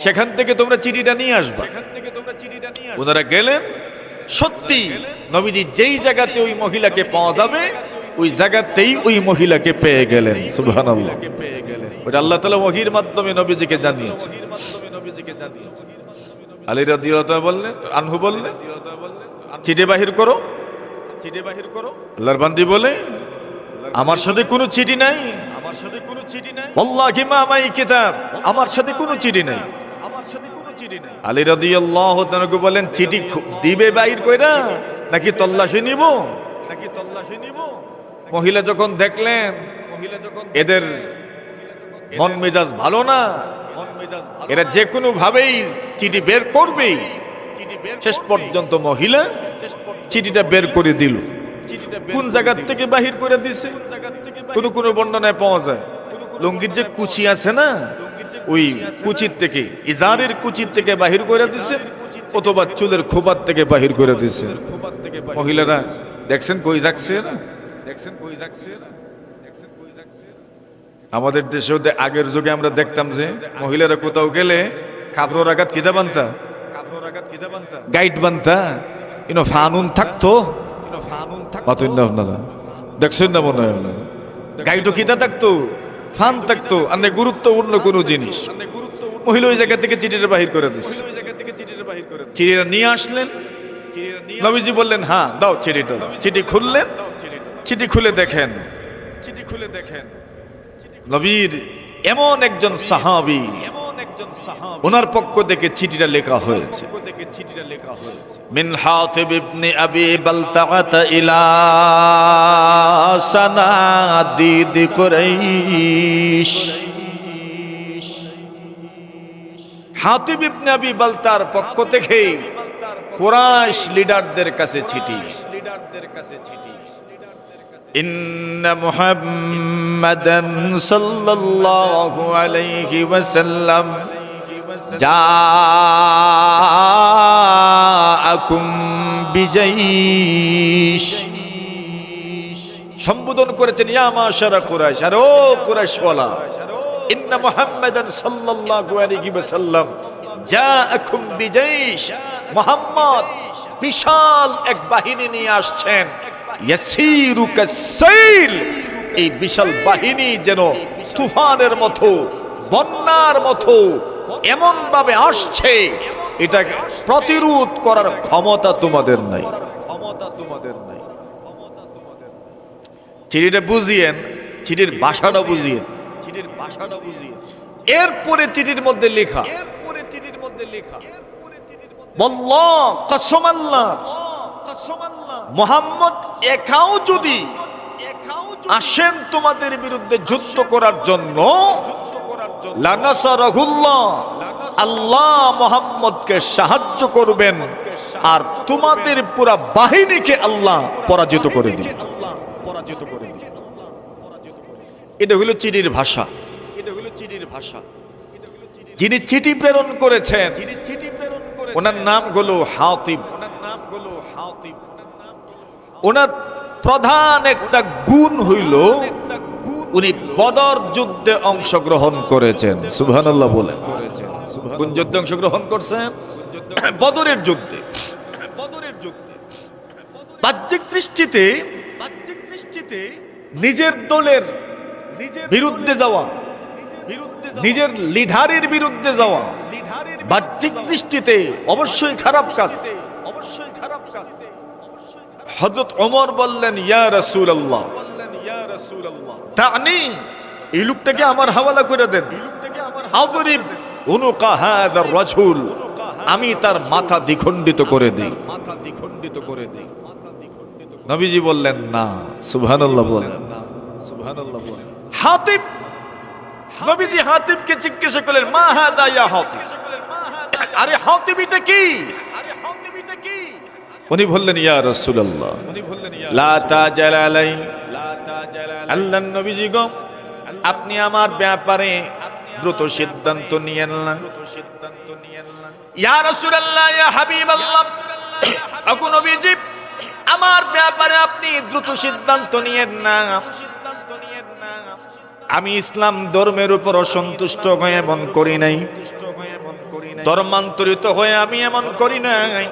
সেখান থেকে তোমরা চিঠিটা নিয়ে আসবে। ওনারা গেলেন। সত্যি নবীজি যেই জায়গাতে ওই মহিলাকে পাওয়া যাবে ওই জায়গাতেই ওই মহিলাকে পেয়ে গেলেন। সুবহানাল্লাহ। ওটা আল্লাহ তাআলা ওহীর মাধ্যমে নবীজিকে জানিয়েছে। আলী রাদিয়াল্লাহু আনহু বললেন চিঠি বাহির করো। আল্লাহর বান্দী বলে আমার সাথে কোনো চিঠি নাই, আল্লাহি মা মাই কিতাব, আমার সাথে কোনো চিঠি নাই। আলী রাদিয়াল্লাহু তাআলা বলেন চিঠি দিবে বাইর কইরা নাকি তল্লাশি নিব? মহিলা যখন দেখলেন এদের মন মেজাজ ভালো না, এরা যে কোনো ভাবেই চিঠি বের করবেই, শেষ পর্যন্ত মহিলা চিঠিটা বের করে দিল। কোন জায়গা থেকে বাহির করে দিছে কোন কোন বর্ণনায় পাওয়া যায় লুঙ্গির যে কুচি আছে না, ওই কুচির থেকে, ইজারের কুচির থেকে বাহির করে দিছে, অথবা চুলের খোপার থেকে বাহির করে দিছে। মহিলারা দেখছেন কই রাখছে না, দেখছেন কই রাখছে না। আমাদের দেশেও আগের যুগে আমরা দেখতাম যে মহিলারা কোথাও গেলে কাপড় রাখাত কিতা বানতা, গাইড বানতা, ইনো ফানুন থাকতো, আপনারা দেখছেন না মনে হয়? গাইডও কিতা থাকতো, ফান থাকতো, আর গুরুত্বপূর্ণ কোনো জিনিস। মহিলা ওই জায়গা থেকে চিঠিটা বাহির করে দিচ্ছে। চিঠিটা নিয়ে আসলেন, নবীজি বললেন হ্যাঁ দাও চিঠিটা। চিঠি খুললেন, চিঠি খুলে দেখেন, নবীর এমন একজন সাহাবী, ওনার পক্ষ থেকে চিঠিটা লেখা হয়েছে। মিন হাতিব ইবনে আবি বালতাআতা ইলা সানাদিদ কুরাইশ। হাতিব ইবনে আবি বালতার পক্ষ থেকে কুরাইশ লিডারদের কাছে চিঠি। ইন্না মুহাম্মাদান সাল্লাল্লাহু আলাইহি ওয়াসাল্লাম জাআকুম বিজাইশ। সম্বোধন করেছেন ইয়া মাশারা কুরাইশ, আর ও কুরাইশওয়ালা, ইন্না মুহাম্মাদান সাল্লাল্লাহু আলাইহি ওয়াসাল্লাম জাআকুম বিজাইশ। মুহাম্মদ বিশাল এক বাহিনী নিয়ে আসছেন। ইয়াসিরু কাসাইল, এই বিশাল বাহিনী যেন তুফানের মতো, বন্যার মতো এমন ভাবে আসছে, এটা প্রতিরোধ করার ক্ষমতা তোমাদের নাই। চিঠিটা বুঝিয়েন, চিঠির ভাষাটা বুঝিয়েন, এরপরে চিঠির মধ্যে লেখা, বল্লাহ কসম আল্লাহ, মুহাম্মদ একাও যদি আসেন তোমাদের বিরুদ্ধে যুদ্ধ করার জন্য, লানাসারাহুল্লাহ, আল্লাহ মুহাম্মদকে সাহায্য করবেন, আর তোমাদের পুরা বাহিনীকে আল্লাহ পরাজিত করে দিবেন। এটা হলো চিঠির ভাষা। যিনি চিঠি প্রেরণ করেছেন ওনার নাম হলো হাতিব। ওনার প্রধান একটা গুণ হইল উনি বদর যুদ্ধে অংশগ্রহণ করেছেন। সুবহানাল্লাহ বলেন। কোন যুদ্ধে অংশগ্রহণ করছেন? বদরের যুদ্ধে। বাহ্যিক দৃষ্টিতে নিজের দলের বিরুদ্ধে যাওয়া, নিজের লিডারের বিরুদ্ধে যাওয়া বাহ্যিক দৃষ্টিতে অবশ্যই খারাপ কাজ। হযরত ওমর বললেন ইয়া রাসূলুল্লাহ, তানি এই লোকটাকে আমার হাওয়ালা করে দেন। আযরিব উনুকা হাযার রাজুল, আমি তার মাথা দ্বিখণ্ডিত করে দেই। নবীজি বললেন না। সুবহানাল্লাহ বলেন। হাতিব, নবীজি হাতিবকে জিজ্ঞাসা করলেন মা হাযা ইয়া হাতিব, আরে হাতিব এটা কি? উনি বললেন ইয়া রাসূলুল্লাহ লা তাজাল আলাই, আল্লাহর নবীজি গো আপনি আমার ব্যাপারে দ্রুত সিদ্ধান্ত নিয়েন না। ইয়া রাসূলুল্লাহ ইয়া হাবিবাল্লাহ, ওগো নবীজি আমার ব্যাপারে আপনি দ্রুত সিদ্ধান্ত নিয়েন না। আমি ইসলাম ধর্মের উপর অসন্তুষ্ট হয়ে এমন করি নাই, ধর্মান্তরিত হয়ে আমি এমন করি নাই,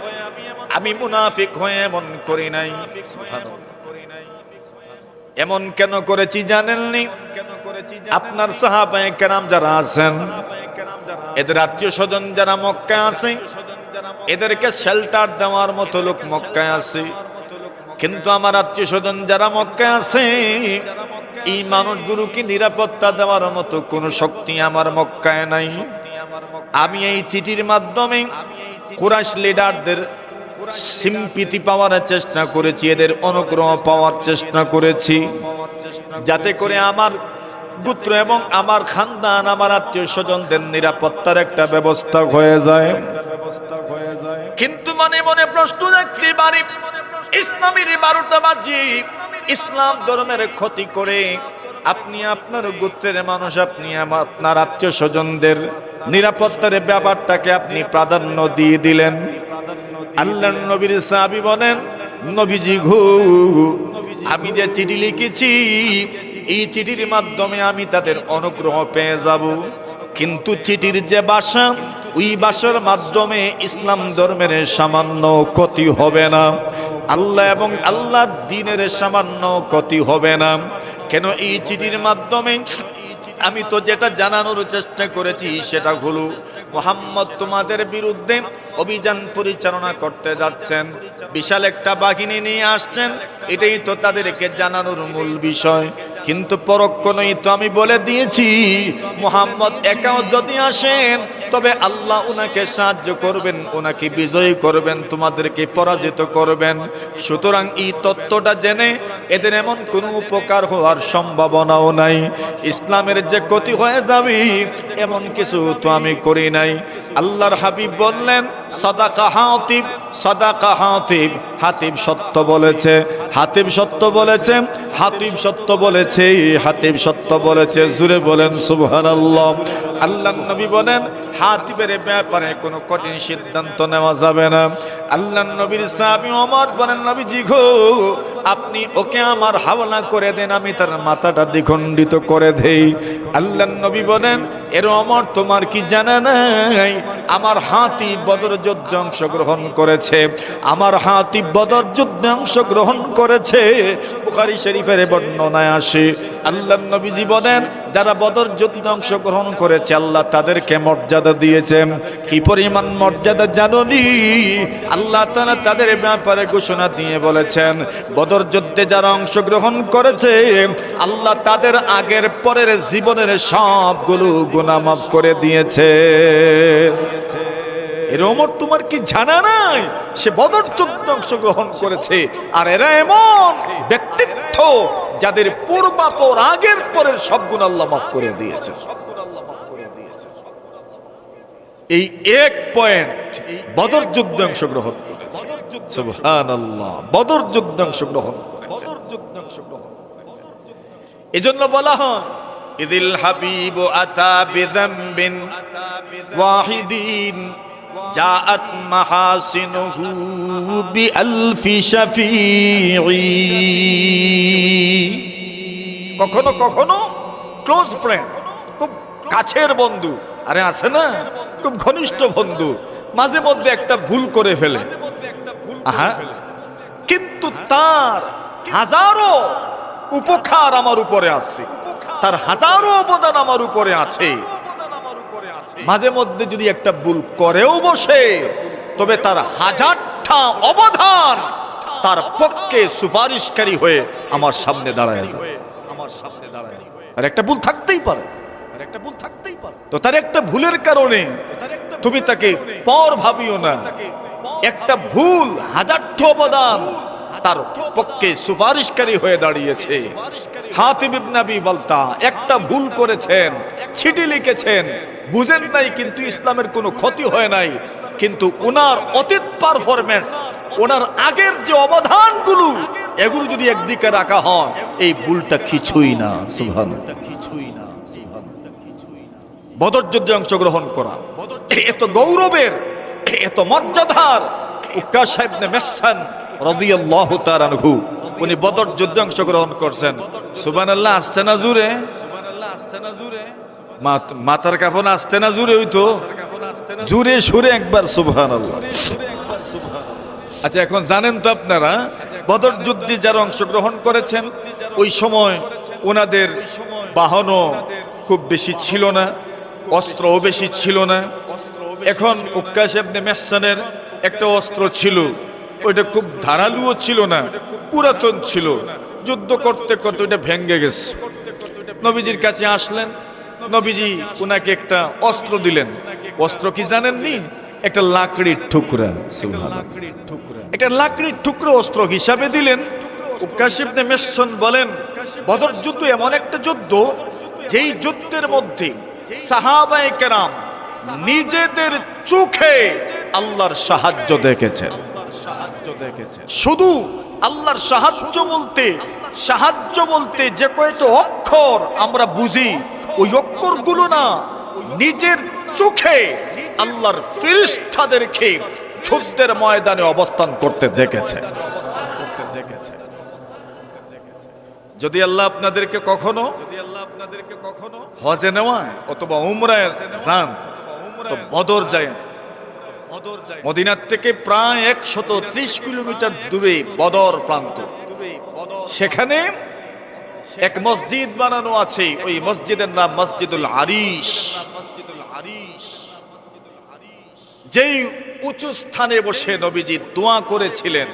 আমি মুনাফিক হয়ে এমন করি নাই। এমন কেন করেছি জানেননি? আপনার সাহাবায়ে কেরাম যারা আছেন, এদের আত্মীয় স্বজন যারা মক্কায় আছে, এদেরকে শেল্টার দেওয়ার মতো লোক মক্কায় আছে, কিন্তু আমার আত্মীয় স্বজন যারা মক্কায় আছে, এই মানুষগুলোকে নিরাপত্তা দেওয়ার মতো কোন শক্তি আমার মক্কায় নাই। আমি এই চিঠির মাধ্যমে কুরাইশ লিডারদের সিম্পিতি পাওয়ার চেষ্টা করেছি, এদের অনুগ্রহ পাওয়ার চেষ্টা করেছি, যাতে করে আমার গোত্র এবং আমার খানদান, আমার আত্মীয় স্বজনদের নিরাপত্তার একটা ব্যবস্থা হয়ে যায়। কিন্তু মনে মনে প্রশ্ন রাখতে পারি, ইসলামের 12টা বাজি ইসলাম ধর্মের ক্ষতি করে আপনি আপনার গোত্রের মানুষ, আপনি আপনার আত্মীয় স্বজনদের নিরাপত্তার ব্যাপারটাকে আপনি প্রাধান্য দিয়ে দিলেন। আল্লাহর নবীর সাহাবী বলেন, নবীজি গো, আমি যে চিঠি লিখেছি এই চিঠির মাধ্যমে আমি তাদের অনুগ্রহ পেয়ে যাব, কিন্তু চিঠির যে ভাষা, ওই ভাষার মাধ্যমে ইসলাম ধর্মের সামান্য ক্ষতি হবে না, আল্লাহ এবং আল্লাহর দ্বীনের সামান্য ক্ষতি হবে না। কেন? এই চিঠির মাধ্যমে আমি তো যেটা জানানোর চেষ্টা করেছি সেটা হলো মুহাম্মদ তোমাদের বিরুদ্ধে অভিযান পরিচালনা করতে যাচ্ছেন, বিশাল একটা বাহিনী নিয়ে আসছেন, এটাই তো তাদেরকে জানানোর মূল বিষয়। কিন্তু পরক্ষণেই তো আমি বলে দিয়েছি মুহাম্মদ একাও যদি আসেন তবে আল্লাহ উনাকে সাহায্য করবেন, উনাকে বিজয়ী করবেন, তোমাদেরকে পরাজিত করবেন। সুতরাং এই তত্ত্বটা জেনে এদের এমন কোনো উপকার হওয়ার সম্ভাবনাও নাই, ইসলামের যে ক্ষতি হয়ে যাবে এমন কিছু তো আমি করি নাই। আল্লাহর হাবিব বললেন, সাদাকা হাতিব, সাদাকা হাতিব, হাতিব সত্য বলেছে, হাতিব সত্য বলেছে, হাতিব সত্য বলেছে, হাতিব সত্য বলেছে। জুরে বলেন সুবহানাল্লাহ। আল্লাহর নবী বলেন, হাতিবের ব্যাপারে কোনো কঠিন সিদ্ধান্ত নেওয়া যাবে না। আল্লাহর নবীর সাহাবী ওমর বলেন, নবীজি গো, আপনি ওকে আমার হাওলা করে দেন, আমি তার মাথাটা দ্বিখণ্ডিত করে দেই। আল্লাহর নবী বলেন, এর ওমর তোমার কি জানা নাই, আমার হাতিব বদর যুদ্ধে অংশগ্রহণ করেছে, আমার হাতিব বদর যুদ্ধে অংশগ্রহণ করেছে। বুখারী শরীফের বর্ণনায় আসে, আল্লাহর নবীজি বলেন, যারা বদর যুদ্ধে অংশগ্রহণ করেছে আল্লাহ তাদেরকে মর্যাদা দিয়েছেন। কি পরিমাণ মর্যাদা জানোনি? আল্লাহ তাআলা তাদের ব্যাপারে ঘোষণা দিয়ে বলেছেন, বদর যুদ্ধে যারা অংশগ্রহণ করেছে আল্লাহ তাদের আগের পরের জীবনের সবগুলো গুনাহ মাফ করে দিয়েছে। এর ওমর তোমার কি জানা নাই, সে বদর যুদ্ধে অংশগ্রহণ করেছে। আর এরা এমন ব্যক্তিত্ব যাদের পূর্বাপর আগের পরের সব গুনাহ আল্লাহ মাফ করে দিয়েছে। এই এক পয়েন্ট বদর যুদ্ধে অংশগ্রহণ করেছে। সুবহানাল্লাহ, বদর যুদ্ধে অংশগ্রহণ করেছে। এজন্য বলা হয়, ইদিল হাবিবু আতা বিযামবিন ওয়াহিদিন জাআত মাহাসিনুহু বিআলফি শাফীঈ। কখনো কখনো ক্লোজ ফ্রেন্ড, খুব কাছের বন্ধু, আরে আছে না খুব ঘনিষ্ঠ বন্ধু, মাঝে মধ্যে একটা ভুল করে ফেলে, কিন্তু তার হাজারো উপকার আমার উপরে আছে, তার হাজারো অবদান আমার উপরে আছে। মাঝে মধ্যে যদি একটা ভুল করেও বসে তবে তার হাজারটা অবদান তার পক্ষে সুপারিশকারী হয়ে আমার সামনে দাঁড়ায় যাবে। আর একটা ভুল থাকতেই পারে, তো তার একটা ভুলের কারণে তুমি তাকে পর ভাবিও না। একটা ভুল হাজারটা অবদান তার পক্ষে সুপারিশকারী হয়ে দাঁড়িয়েছে। হাতিব ইবনে আবি বালতা একটা ভুল করেছেন, চিঠি লিখেছেন, বুঝেন নাই, কিন্তু ইসলামের কোনো ক্ষতি হয় নাই। কিন্তু ওনার অতীত পারফরম্যান্স, ওনার আগের যে অবদানগুলো, এগুলো যদি একদিকে রাখা হয় এই ভুলটা কিছুই না। সুবহানাল্লাহ, কিছুই না। বদর যুদ্ধে অংশগ্রহণ করা এত গৌরবের, এত মর্যাদার। উকাশা ইবনে মিহসান রাদিয়াল্লাহু তাআলা আনহু, উনি বদর যুদ্ধে অংশগ্রহণ করছেন। সুবহানাল্লাহ, আসতে না জুরে, মাথার কাফন আসতে না জুরে, হইতো জুরে সুরে একবার সুবহানাল্লাহ। আচ্ছা, এখন জানেন তো আপনারা, বদর যুদ্ধে যারা অংশগ্রহণ করেছেন ওই সময় ওনাদের বাহনও খুব বেশি ছিল না, অস্ত্রও বেশি ছিল না। এখন উকাশা ইবনে মিহসানের একটা অস্ত্র ছিল, ওইটা খুব ধারালুও ছিল না, পুরাতন ছিল। যুদ্ধ করতে করতে ওইটা ভেঙে গেছে। নবীজির কাছে আসলেন, নবীজি ওনাকে একটা অস্ত্র দিলেন, অস্ত্র কি জানেননি? একটা লাকড়ির টুকরা, একটা লাকড়ির টুকরো অস্ত্র হিসাবে দিলেন। উকাশা ইবনে মিহসান বলেন, বদর যুদ্ধ এমন একটা যুদ্ধ, যেই যুদ্ধের মধ্যে সাহাবায়ে কেরাম নিজেদের চোখে আল্লাহর সাহায্য দেখেছেন। শুধু আল্লাহর সাহায্য বলতে যে কয়টা অক্ষর আমরা বুঝি, ওই অক্ষরগুলো না, নিজের চোখে আল্লাহর ফেরেশতাদেরকে যুদ্ধের ময়দানে অবস্থান করতে দেখেছে। যদি আল্লাহ আপনাদেরকে কখনো হজে নেওয়ায় অথবা উমরায় যান, তো বদর যায়। মদিনার থেকে প্রায় 130 কিলোমিটার দূরে বদর প্রান্ত। সেখানে এক মসজিদ বানানো আছে, ওই মসজিদের নাম মসজিদুল আরিশ। যেই উঁচু স্থানে বসে নবীজি দোয়া করেছিলেন,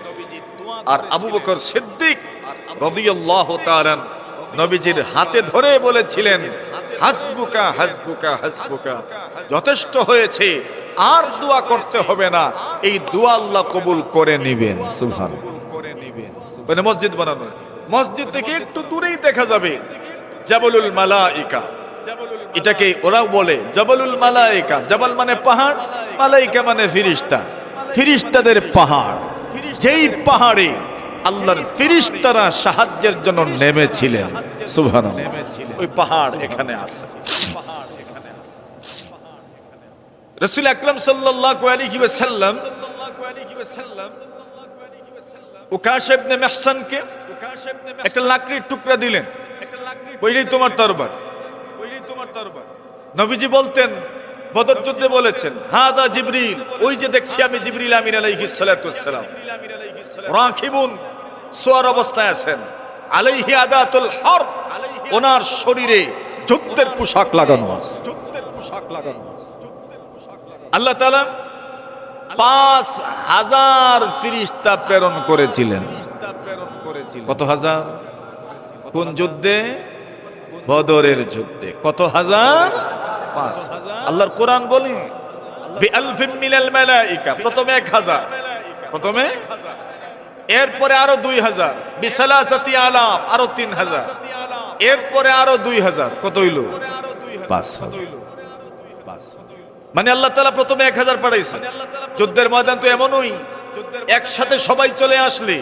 আর আবু বকর সিদ্দিক রাদিয়াল্লাহু তাআলা নবীজির হাতে ধরে বলেছিলেন, হাসবুকা হাসবুকা হাসবুকা, যথেষ্ট হয়েছে, আর দোয়া করতে হবে না, এই দোয়া আল্লাহ কবুল করে নেবেন। সুবহানাল্লাহ। মানে মসজিদ বানানো, মসজিদ থেকে একটু দূরেই দেখা যাবে জাবালুল মালাইকা। এটাকে ওরা বলে জাবালুল মালাইকা। জাবাল মানে পাহাড়, মালাইকা মানে ফেরেশতা, ফেরেশতাদের পাহাড়। যেই পাহাড়ে আল্লাহর ফেরেশতারা সাহায্যের জন্য নেমেছিলেন। সুবহানাল্লাহ। ওই পাহাড় এখানে আছে। রাসূল আকরাম সাল্লাল্লাহু আলাইহি ওয়াসাল্লাম উকাশা ইবনে মিহসানকে একটা লাকড়ির টুকরা দিলেন, ওইটাই তোমার তরবার। নবীজি বলতেন, বদর যুদ্ধে বলেছেন, হাদা জিবরিল, ওই যে দেখছি আমি জিবরিল আমিন আলাইহিস সালাতু ওয়াস সালাম, রাকিবুন, সোয়ার অবস্থায় আছেন, আলাইহি আদাতুল হরব, ওনার শরীরে যুদ্ধের পোশাক লাগানো আছে। আল্লাহ তাআলা 5000 ফেরেশতা প্রেরণ করেছিলেন। কত হাজার? কোন যুদ্ধে? বদরের যুদ্ধে। কত হাজার? 5000। আল্লাহর কোরআন বলে বিআলফিম মিনাল মালাইকা, প্রথমে 1000, প্রথমে, এরপরে আরো 2000, বিসালাসাতি আলাম, আরো 3000, এরপরে আরো 2000, কত হইল? 5000। মানে আল্লাহ তাআলা প্রথমে 1000 পাঠাইছেন। যুদ্ধের ময়দান তো এমনই, একসাথে সবাই চলে আসলে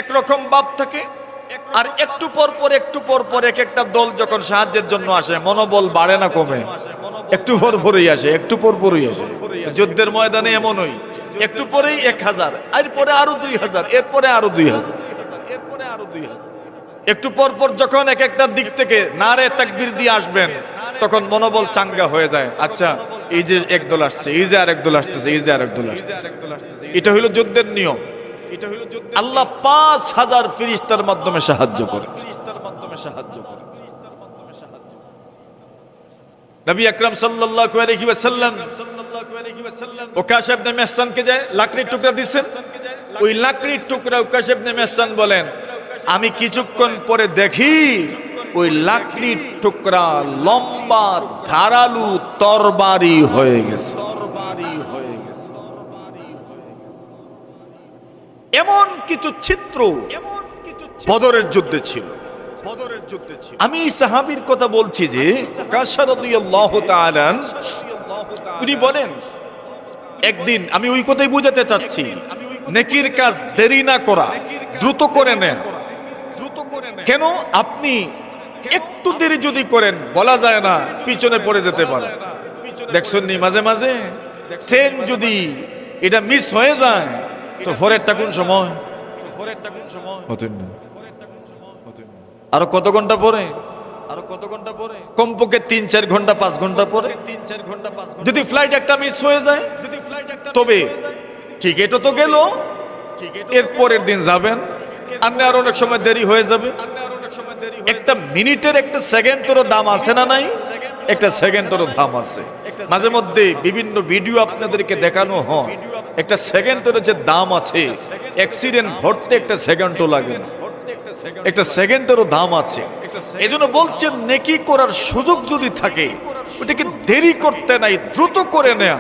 একরকম ভাব থাকে, আর একটু পর পর এক একটা দল যখন সাহায্যের জন্য আসে, মনোবল বাড়ে না কমে? একটু পর পরই আসে, একটু পর পরই আসে। যুদ্ধের ময়দানে এমনই, একটু পরেই 1000, এরপরে আরো 2000, এরপরে আরো 2000, এরপরে আরো 2000। একটু পর পর যখন এক একটা দিক থেকে নারে তাকবীর দিয়ে আসবেন, তখন মনোবল চাঙ্গা হয়ে যায়। আচ্ছা, এই যে এক দল আসছে, এই যে আরেক দল আসতেছে, এই যে আরেক দল আসতেছে। এটা হলো যুদ্ধের নিয়ম। আল্লাহ 5000 ফেরেশতার মাধ্যমে সাহায্য করেছে। নবী আকরাম সাল্লাল্লাহু আলাইহি ওয়াসাল্লাম উকাশা ইবনে মিহসানকে যে লাকড়ির টুকরা দিয়েছেন, ওই লাকড়ির টুকরা উকাশা ইবনে মিহসান বলেন, আমি কিছুক্ষণ পরে দেখি ওই লাকড়ির টুকরা লম্বা ধারালু তরবারি হয়ে গেছে। এমন কিছু চিত্র বদরের যুদ্ধে ছিল। আমি এই সাহাবীর কথা বলছি যে উকাশা রাদিয়াল্লাহু তাআলা, উনি বলেন, একদিন, আমি ওই কথাই বোঝাতে চাচ্ছি, নেকির কাজ দেরি না করা, দ্রুত করে নেয়া। কেন? আপনি একটু দেরি যদি করেন, বলা যায় না, পিছনে পড়ে যেতে পারে। দেখছেন নি মাঝে মাঝে ট্রেন যদি এটা মিস হয়ে যায়, তো পরেরটা কোন সময়? আরো কত ঘন্টা পরে? কমপক্ষে 3-4 ঘন্টা 5 ঘন্টা পরে। যদি ফ্লাইট একটা মিস হয়ে যায়, তবে টিকেটও তো গেল, এর পরের দিন যাবেন, আর অনেক সময় দেরি হয়ে যাবে। একটা মিনিটের, একটা সেকেন্ডেরও দাম আছে না নাই? একটা সেকেন্ডেরও দাম আছে। মাঝে মধ্যে বিভিন্ন ভিডিও আপনাদেরকে দেখানো হয়, একটা সেকেন্ডের যে দাম আছে, অ্যাক্সিডেন্ট ঘটতে একটা সেকেন্ডও লাগে না, একটা সেকেন্ডেরও দাম আছে। এজন্য বলছেন, নেকি করার সুযোগ যদি থাকে ওটাকে দেরি করতে নাই, দ্রুত করে নেয়া।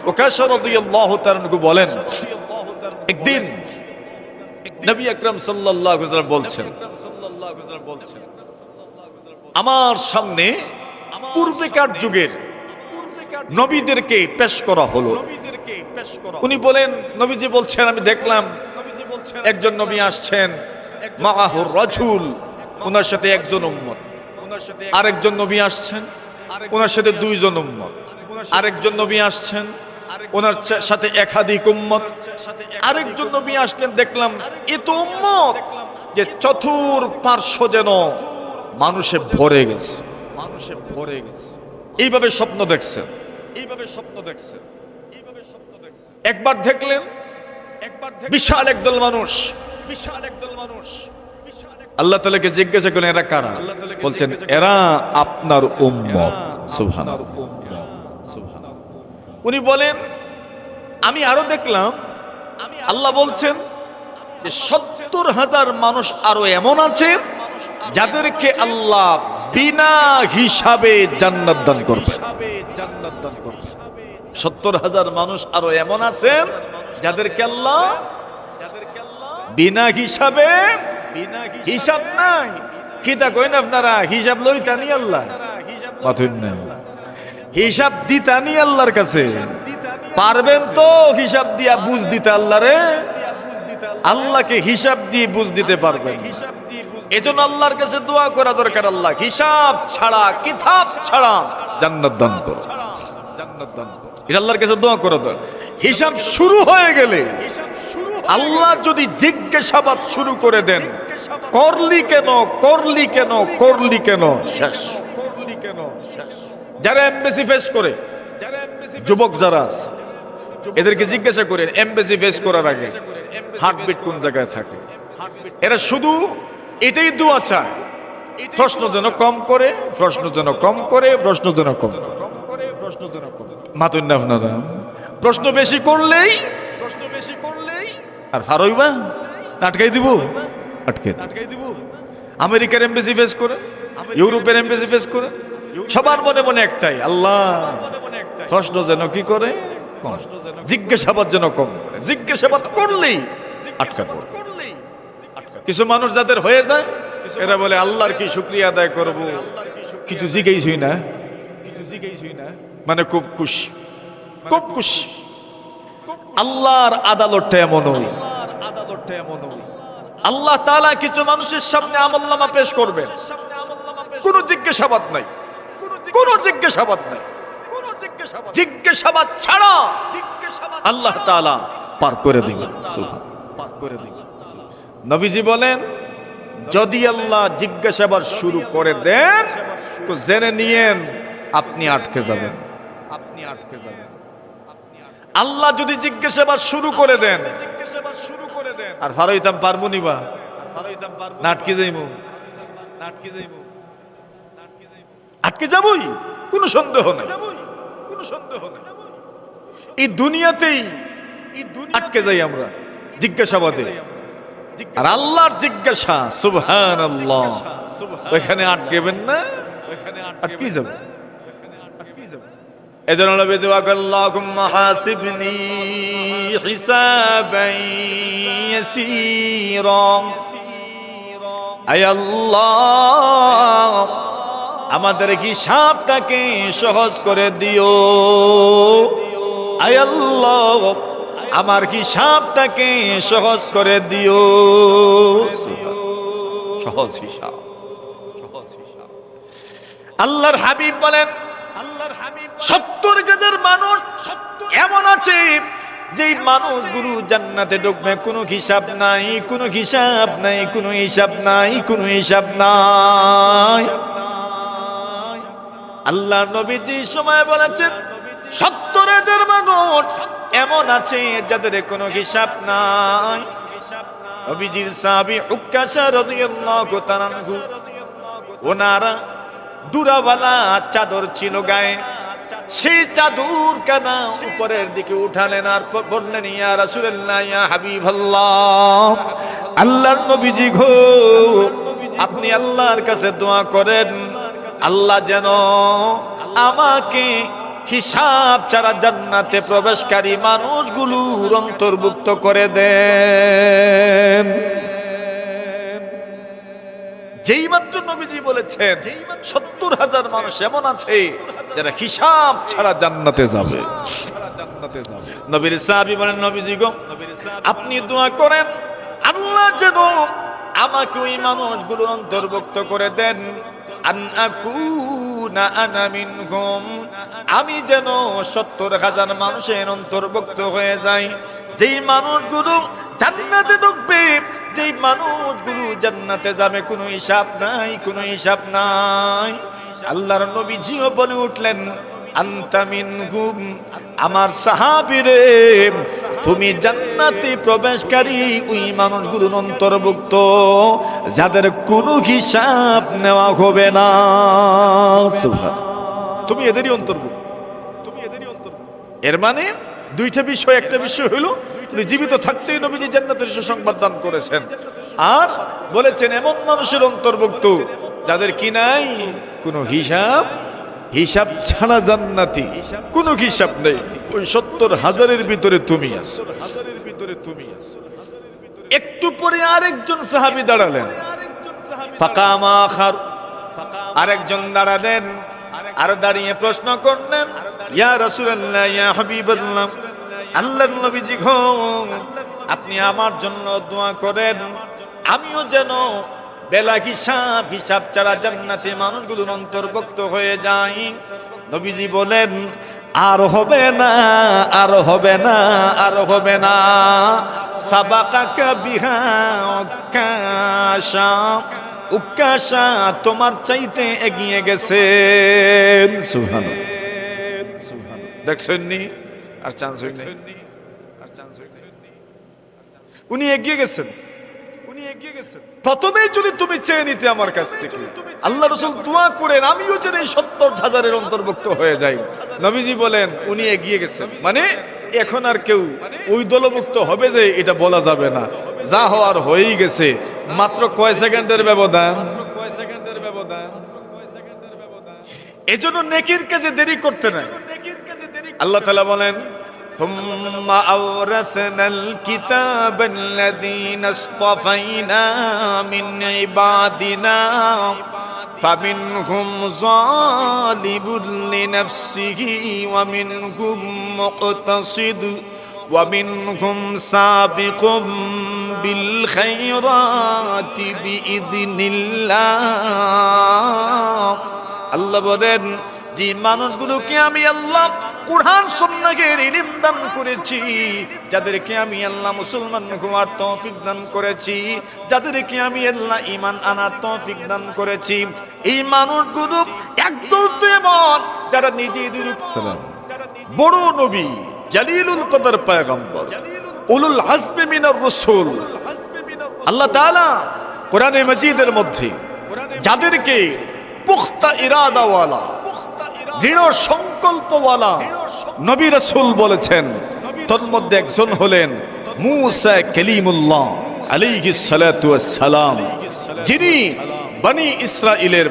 উকাশা রাদিয়াল্লাহু তাআলা বলেন, একদিন নবী আকরাম সাল্লাল্লাহু আলাইহি ওয়াসাল্লাম বলছেন, আমার সামনে পূর্বেকার যুগের নবীদেরকে পেশ করা হলো। উনি বলেন, নবীজি বলছেন, আমি দেখলাম একজন নবী আসছেন, মাআহুর রাজুল, ওনার সাথে একজন উম্মত। আরেকজন নবী আসছেন, ওনার সাথে দুইজন উম্মত। আরেকজন নবী আসছেন, ওনার সাথে একাধিক উম্মত। আরেকজন নবী আসলেন, দেখলাম এত উম্মত যে চতুর্পার্শ্ব যেন মানুষে ভরে গেছে, মানুষে ভরে গেছে। এইভাবে স্বপ্ন দেখছেন, এইভাবে স্বপ্ন দেখছেন, এইভাবে স্বপ্ন দেখছেন। একবার দেখলেন, বিশাল একদল মানুষ, বিশাল একদল মানুষ। আল্লাহ তাআলাকে জিজ্ঞাসা করলেন, এরা কারা? বলছেন, এরা আপনার উম্মত। সুবহানাল্লাহ। উনি বলেন, আমি আরো দেখলাম, আল্লাহ বলছেন যে ৭০,০০০ মানুষ আরো এমন আছে যাদেরকে আল্লাহ বিনা হিসাবে জান্নাত দান করবে। ৭০,০০০ মানুষ আরো এমন আছেন যাদেরকে আল্লাহ বিনা হিসাবে, হিসাব নাই। কিতা কইন আপনারা, হিসাব লইতানি আল্লাহ, হিসাব দিতানি আল্লাহর কাছে। পারবেন তো হিসাব দিয়া বুঝ দিতে আল্লাহ রে? আল্লাহকে হিসাব দিয়ে বুঝ দিতে পারবেন। এজন্য আল্লাহর কাছে দোয়া করা দরকার, আল্লাহ হিসাব ছাড়া, কিতাব ছাড়া জান্নাত দান করো, জান্নাত দান করো। এটা আল্লাহর কাছে দোয়া করা দরকার। হিসাব শুরু হয়ে গেলে, আল্লাহ যদি জিজ্ঞাসাবাদ শুরু করে দেন, করলি কেন, করলি কেন, করলি কেন, শেষ। যারা এমবেসি ফেস করে, যুবক যারা আছে, এদেরকে জিজ্ঞাসা করেন এমবেসি ফেস করার আগে হার্টবিট কোন জায়গায় থাকে। এরা শুধু এটাই দোয়া চায়, প্রশ্ন যেন কম করে, প্রশ্ন যেন কম করে, প্রশ্ন যেন কম করে, প্রশ্ন যেন কম। মাতুন না আপনারা, প্রশ্ন বেশি করলেই, প্রশ্ন বেশি করলেই আর ফারইবা আটকাই দিব, আটকাই দিব। আমেরিকার এমবেসি ফেস করে, ইউরোপের এমবেসি ফেস করে, সবার মনে মনে একটাই, আল্লাহ প্রশ্ন যেন কি করে, জিজ্ঞাসাবাদ যেন কম করে। জিজ্ঞাসাবাদ করলেই আটকা পড়ে। কিছু মানুষ যাদের হয়ে যায়, এরা বলে আল্লাহর কি শুকরিয়া আদায় করব, কিছু জিজ্ঞেসই না, কিছু জিজ্ঞেসই না, মানে খুব খুশি, খুব খুশি। আল্লাহর আদালতটা এমন, আল্লাহর আদালতটা এমন, আল্লাহ তাআলা কিছু মানুষের সামনে আমলনামা পেশ করবে, কোনো জিজ্ঞাসাবাদ নাই, কোনো জিজ্ঞাসাবাদ নাই, জিজ্ঞাসাবাদ ছাড়া আল্লাহ তাআলা পার করে দিবেন, পার করে দিবেন। নবীজি বলেন, যদি আল্লাহ জিজ্ঞাসাবাদ শুরু করে দেন তো জেনে নিয়েন আপনি আটকে যাবেন, আপনি আটকে যাবেন। আল্লাহ যদি জিজ্ঞাসাবাদ শুরু করে দেন, জিজ্ঞাসাবাদ শুরু করে দেন, আর ফারইতাম পারবো নিবা, ফারইতাম পারবো, নাটকে যাইমু, নাটকে যাইমু, আটকে যাবই, কোনো সন্দেহ নাই, কোনো সন্দেহ নাই। এই দুনিয়াতেই আটকে যাই আমরা জিজ্ঞাসাবাদে। আর আল্লাহর জিজ্ঞাসা, সুবহানাল্লাহ, ওখানে আটকেবেন না, ওখানে আটকে যাবে, আটকে যাবে। এজন্য নবী দোয়া করেন, আল্লাহুম্মা হাসিবনি হিসাবান ইয়াসীরা। আয় আল্লাহ, আমাদের হিসাবটাকে সহজ করে দিও। আয় আল্লাহ, আমার হিসাবটাকে সহজ করে দিও। সহজ হিসাব, সহজ হিসাব। আল্লাহর হাবিব বলেন, আল্লাহর হাবিব ৭০,০০০ মানুষ এমন আছে যেই মানুষগুলো জান্নাতে ঢুকবে, কোনো হিসাব নাই, কোনো হিসাব নাই, কোনো হিসাব নাই, কোনো হিসাব নাই। আল্লাহ নবীজি সময় বলেছেন ৭০,০০০ মানুষ এমন আছে যাদের কোনো হিসাব নাই। নবীজির সাহাবী উকাশা রাদিয়াল্লাহু তাআলা আনহু, ওনারা দুরাওয়ালা চাদর ছিল গায়ে, সেই চাদর কানা উপরের দিকে উঠালেন আর বললেন, ইয়া রাসূলুল্লাহ, ইয়া হাবিবাল্লাহ, আল্লাহর নবীজি গো, আপনি আল্লাহর কাছে দোয়া করেন, আল্লাহ যেন আমাকে হিসাব ছাড়া জান্নাতে প্রবেশকারী মানুষগুলোর অন্তর্ভুক্ত করে দেন। যেই মাত্র নবীজি বলেছেন 70,000 মানুষ এমন আছে যারা হিসাব ছাড়া জান্নাতে যাবে। নবীর সাহাবী বলেন, নবীজি গো, আপনি দোয়া করেন আল্লাহ যেন আমাকে ওই মানুষগুলোর অন্তর্ভুক্ত করে দেন। আন আকুনা আনা মিনহুম, আমি যেন 70,000 মানুষের অন্তর্ভুক্ত হয়ে যাই। যেই মানুষগুলো জান্নাতে ঢুকবে, যেই মানুষগুলো জান্নাতে যাবে, কোনো হিসাব নাই, কোনো হিসাব নাই। আল্লাহর নবীজিও বলে উঠলেন, আনতা মিনহুম, আমার সাহাবীরে তুমি জান্নাতে প্রবেশকারী ওই মানুষগুলোর অন্তর্ভুক্ত যাদের কোনো হিসাব নেওয়া হবে না। তুমি এদেরই অন্তর্ভুক্ত, তুমি এদেরই অন্তর্ভুক্ত। এর মানে দুইটা বিষয়, একটা বিষয় হলো তিনি জীবিত থাকতেই নবীজি জান্নাতের সুসংবাদ দান করেছেন, আর বলেছেন এমন মানুষের অন্তর্ভুক্ত যাদের কি নাই কোনো হিসাব, হিসাব ছাড়া জান্নাতি, কোনো হিসাব নেই। ওই 70,000-এর ভিতরে তুমি আছো। একটু পরে আরেকজন সাহাবী দাঁড়ালেন, ফাকামা আখার, আরেকজন দাঁড়ালেন, আর দাঁড়িয়ে প্রশ্ন করলেন, ইয়া রাসূলুল্লাহ, ইয়া হাবিবাল্লাহ, আল্লাহর নবীজি গো, আপনি আমার জন্য দোয়া করেন, আমিও যেন বেলা হিসাব, হিসাব ছাড়া জান্নাতে মানুষগুলোর অন্তর্ভুক্ত হয়ে যাই। নবীজি বলেন, আর হবে না, আর হবে না, আর হবে না। সাবাকাকা বিহা উকাশা, উকাশা তোমার চাইতে এগিয়ে গেছেন। সুবহানাল্লাহ, দেখছেন নি? আর চান্স হয়নি, উনি এগিয়ে গেছেন, উনি এগিয়ে গেছেন। প্রথমেই যদি তুমি চেয়ে নিতে আমার কাছ থেকে, আল্লাহ রাসূল দোয়া করেন আমিও যেন এই 70,000-এর অন্তর্ভুক্ত হয়ে যাই। নবীজি বলেন উনি এগিয়ে গেছেন, মানে এখন আর কেউ ওই দলভুক্ত হবে যে এটা বলা যাবে না, যা হওয়ার হয়েই গেছে। মাত্র কয় সেকেন্ডের ব্যবধান, এজন্য নেকির কাজে দেরি করতে নাই। আল্লাহ তাআলা বলেন, ثم أورثنا الكتاب الذين اصطفينا من عبادنا فمنهم ظالم لنفسه ومنهم مقتصد ومنهم سابق بالخيرات بإذن الله। আল্লাহ বলেন, যে মানুষগুলোকে আমি আল্লাহ কুরআন সুন্নাহের ইলম দান করেছি, যাদেরকে আমি আল্লাহ মুসলমান হওয়ার তৌফিক দান করেছি, যাদেরকে আমি আল্লাহ ঈমান আনার তৌফিক দান করেছি, এই মানুষগুলো একদল তো এমন যারা নিজেদের বড় নবী, জালিলুল কদর পয়গম্বর, উলুল আজমি মিনার রাসূল। আল্লাহ তাআলা কোরআনে মাজিদের মধ্যে যাদেরকে পুখতা ইরাদাওয়ালা, দৃঢ় সংকল্পওয়ালা নবী রাসূল বলেছেন, তার মধ্যে একজন হলেন মূসা কালিমুল্লাহ আলাইহিস সালাতু ওয়াস সালাম, যিনি বনি ইসরাইলের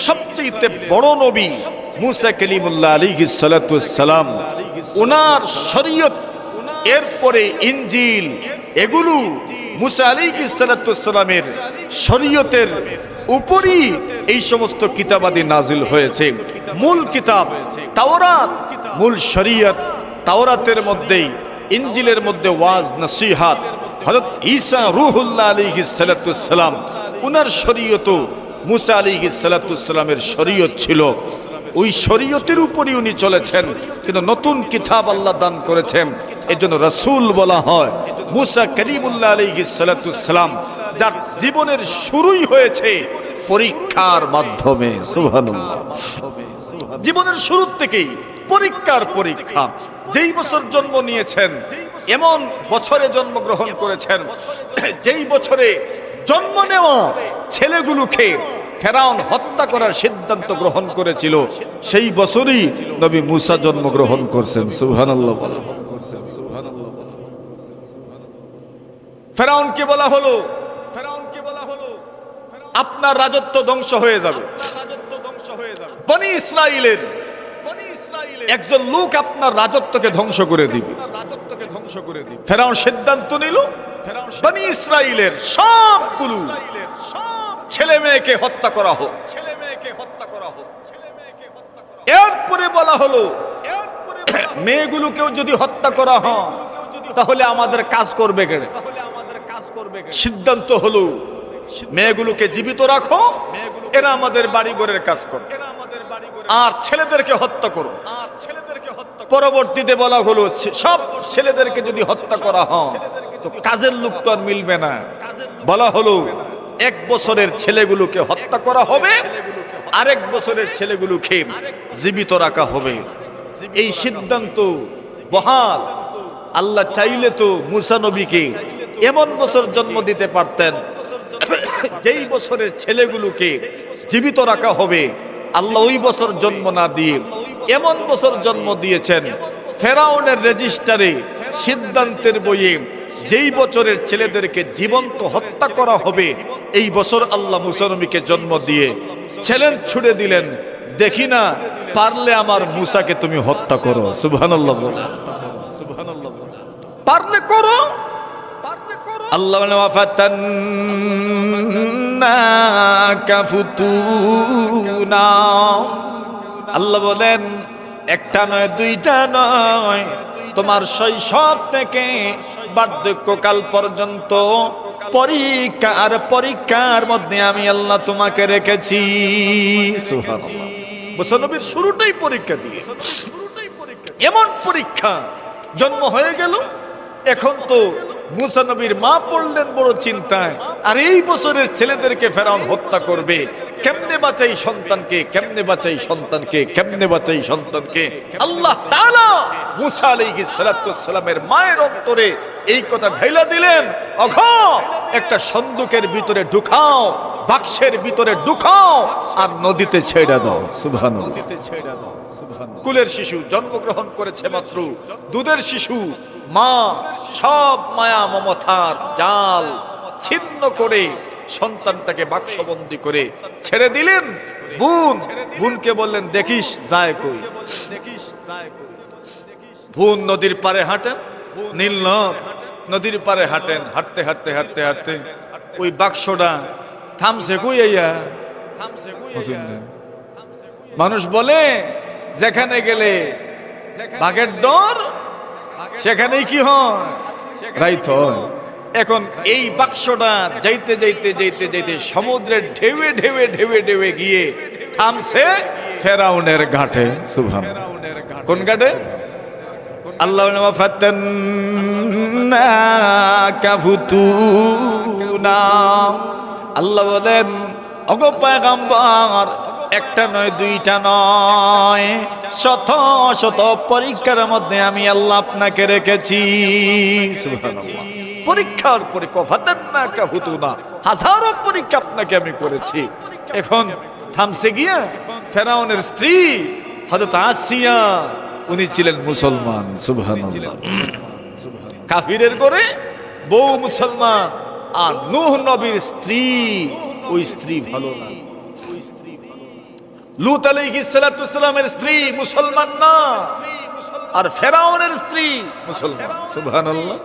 সবচেয়ে বড় নবী মূসা কালিমুল্লাহ আলাইহিস সালাতু ওয়াস সালাম। ওনার শরীয়ত, এরপরে ইনজিল, এগুলো মূসা আলাইহিস সালাতু ওয়াস সালামের শরীয়তের উপরই এই সমস্ত কিতাবাদি নাজিল হয়েছে। মূল কিতাব তাওরাত, মূল শরীয়ত তাওরাতের মধ্যেই, ইনজিলের মধ্যে ওয়াজ নসিহাত। হযরত ঈসা রূহুল্লাহ আলাইহিস সালাতু ওয়াস সালাম, উনার শরীয়ত মূসা আলাইহিস সালাতু ওয়াস সালামের শরীয়ত ছিল, ওই শরীয়তের উপরই উনি চলেছেন। কিন্তু নতুন কিতাব আল্লাহ দান করেছেন, এজন্য রাসূল বলা হয়। মূসা কালিমুল্লাহ আলাইহিস সালাতু ওয়াস সালাম, যার জীবনের শুরুই হয়েছে পরীক্ষার মাধ্যমে। সুবহানাল্লাহ, জীবনের শুরু থেকেই পরীক্ষার পরীক্ষা। যেই বছর জন্ম নিয়েছেন এমন বছরে জন্মগ্রহণ করেছেন, যেই বছরে জন্ম নেওয়া ছেলেগুলোকে ফেরাউন হত্যা করার সিদ্ধান্ত গ্রহণ করেছিল, সেই বছরই নবী মূসা জন্মগ্রহণ করছেন। সুবহানাল্লাহ, ফেরাউনকে বলা হলো, আপনার রাজত্ব ধ্বংস হয়ে যাবে। বনি ইসরাইলের একজন লোক আপনার রাজত্বকে ধ্বংস করে দিবে। ফেরাউন সিদ্ধান্ত নিল বনি ইসরাইলের সবগুলো ছেলে মেয়েকে হত্যা করা হোক। এরপরে বলা হলো মেয়েগুলোকেও যদি হত্যা করা হয় তাহলে আমাদের কাজ করবে কে? সিদ্ধান্ত হলো মেয়েগুলোকে জীবিত রাখো, এরা আমাদের বাড়িঘরের কাজ করো, আর ছেলেদেরকে হত্যা করো। পরবর্তীতে বলা হলো সব ছেলেদেরকে যদি হত্যা করা হয় তো কাজের লোক তো আর মিলবে না। বলা হলো 1 বছরের ছেলেগুলোকে হত্যা করা হবে, আরেক বছরের ছেলেগুলোকে জীবিত রাখা হবে। এই সিদ্ধান্ত বহাল। আল্লাহ চাইলে তো মুসা নবীকে এমন বছর জন্ম দিতে পারতেন যেই বছরের ছেলেগুলোকে জীবিত রাখা হবে, আল্লাহ ওই বছর জন্ম না দিয়ে এমন বছর জন্ম দিয়েছেন ফেরাউনের রেজিস্টারে সিদ্ধান্তের বইয়ে যেই বছরের ছেলেদেরকে জীবন্ত হত্যা করা হবে এই বছর আল্লাহ মুসা নবীকে জন্ম দিয়ে চ্যালেঞ্জ ছুড়ে দিলেন, দেখি না পারলে আমার মুসাকে তুমি হত্যা করো। সুবহানাল্লাহ বলো, পারলে করো। আল্লাহ বলেন ওয়াফাতান্নাকা ফুতুনা। আল্লাহ বলেন একটা নয়, দুইটা নয়, তোমার শৈশব থেকে বার্ধক্যকাল পর্যন্ত পরীক্ষার মধ্যে আমি আল্লাহ তোমাকে রেখেছি। সুবহানাল্লাহ। মুসা নবীর শুরুটাই পরীক্ষা দিয়ে, এমন পরীক্ষা জন্ম হয়ে গেল। এখন তো মুসা নবীর মা পড়লেন বড় চিন্তায়, আর এই বছরের ছেলেদেরকে ফেরাউন হত্যা করবে, কেমনে বাঁচাই সন্তানকে, কেমনে বাঁচাই সন্তানকে, কেমনে বাঁচাই সন্তানকে। আল্লাহ তাআলা মুসা আলাইহিস সালাতু ওয়াস সালামের মায়ের অন্তরে এই কথা ঢাইলা দিলেন, অঘো একটা সন্দুকের ভিতরে ঢুকাও, বাক্সের ভিতরে ঢুকাও, আর নদীতে ছেড়ে দাও। সুবহানাল্লাহ। কুলের শিশু জন্মগ্রহণ করেছে মাত্র, দুধের শিশু, মা সব মায়া মমতার জাল ছিন্ন করে সন্তানটাকে বাক্সবন্দী করে ছেড়ে দিলেন। বোনকে বললেন দেখিস যায় কই। বোন নদীর পারে হাঁটেন, নীল নদীর পারে হাঁটেন, হাঁটতে হাঁটতে হাঁটতে হাঁটতে ওই বাক্সটা থামছে কই। মানুষ বলে যেখানে গেলে বাঘের ডর সেখানেই কি হয়, রাইত হয়। এখন এই বাক্সটা যাইতে যাইতে যাইতে যাইতে সমুদ্রের ঢেউয়ে ঢেউয়ে ঢেউয়ে ঢেউয়ে গিয়ে থামছে ফেরাউনের ঘাটে। সুবহানাল্লাহ। কোন ঘাটে? আল্লাহ ফাতান্নাকা ফুতুনা। আল্লাহ বলেন ওগো পয়গম্বর, একটা নয়, দুইটা নয়, শত শত পরীক্ষার মধ্যে আমি আল্লাহ আপনাকে রেখেছি। সুবহানাল্লাহ। পরীক্ষার পরে ফাতান্নাকা ফুতুনা, হাজারো পরীক্ষা আপনাকে আমি করেছি। এখন থামছে গিয়া ফেরাউনের স্ত্রী হযরত আসিয়া, উনি ছিলেন মুসলমান। সুবহানাল্লাহ। কাফিরের করে বউ মুসলমান, আর নূহ নবীর স্ত্রী, ওই স্ত্রী ভালো না। লূত আলাইহিস সালাতু ওয়াস সালামের স্ত্রী মুসলমান না, আর ফেরাউনের স্ত্রী মুসলমান। সুবহানাল্লাহ।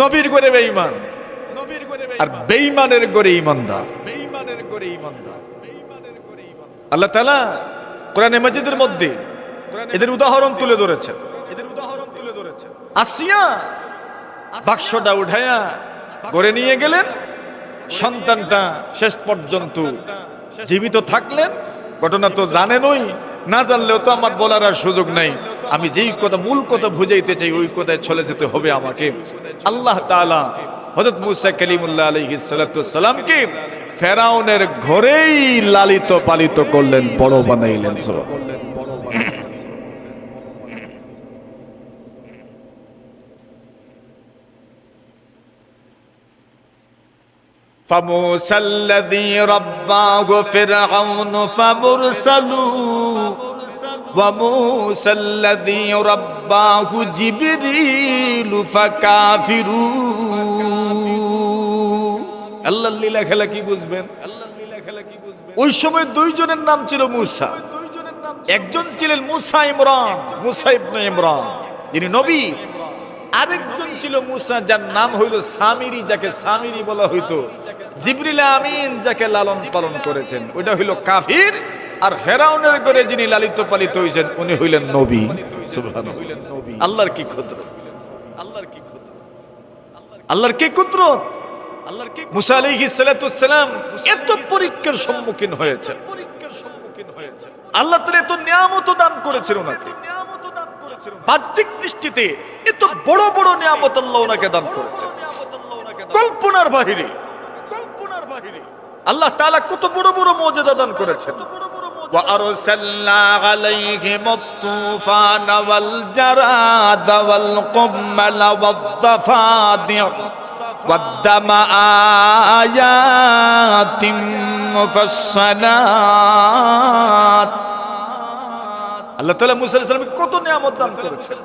নবীর করে বেঈমান, আর বেঈমানের করে ঈমানদার। আল্লাহ তাআলা কোরআনে মাজিদের মধ্যে এদের উদাহরণ তুলে ধরেছেন। আসিয়া বাক্সটা উঠায়া করে নিয়ে গেলেন, সন্তানটা শেষ পর্যন্ত জীবিত থাকলেন। ঘটনা তো জানেনই, না জানলেও তো আমার বলার আর সুযোগ নাই। আমি যেই কথা মূল কথা বুঝাইতে চাই ওই কথায় চলে যেতে হবে আমাকে। আল্লাহ তাআলা হযরত মুসা কালিমুল্লাহ আলাইহিস সালাতু ওয়াস সালামকে ফেরাউনের ঘরেই লালিত পালিত করলেন, বড় বানাইলেন। فموسى الذي رباه فرعون فمرسلوا وموسى الذي رباه جبريل فكافروا। আল্লাহ লীলা খেলা কি বুঝবেন? ওই সময় দুইজনের নাম ছিল মুসা, একজন ছিলেন মুসা ইমরান, মুসা ইবনে ইমরান যিনি নবী। আরেকজন ছিল মুসা যার নাম হইল সামিরি, যাকে সামিরি বলা হইতো। জিবরিল আমিন যাকে লালন পালন করেছেন ওইটা হইল কাফির। আর ফেরাউনের ঘরে যিনি লালিত পালিত হইছেন উনি হইলেন নবী। সুবহানাল্লাহ। আল্লাহর কি কুদরত, আল্লাহর কি কুদরত, আল্লাহর কি কুদরত। মুসা আলাইহিস সালাতু ওয়াসসালাম এত পরীক্ষার সম্মুখীন হয়েছেন, আল্লাহ তাআলা এত নিয়ামত দান করেছেন ওনাকে, বাহ্যিক দৃষ্টিতে এত বড় বড় নিয়ামত আল্লাহ ওনাকে দান করেছেন, কল্পনার বাহিরে, কল্পনার বাহিরে আল্লাহ তাআলা কত বড় বড় মুজিজা দান করেছেন। ওয়া আরসালনা আলাইহিমুত তুফানা ওয়াল জারাদা ওয়াল কুম্মালা ওয়াদ দাফাদি والدم آيات مفصلات আল্লাহ তাআলা মুসা আলাইহিস সালামকে কত নিয়ামত দান করেছেন,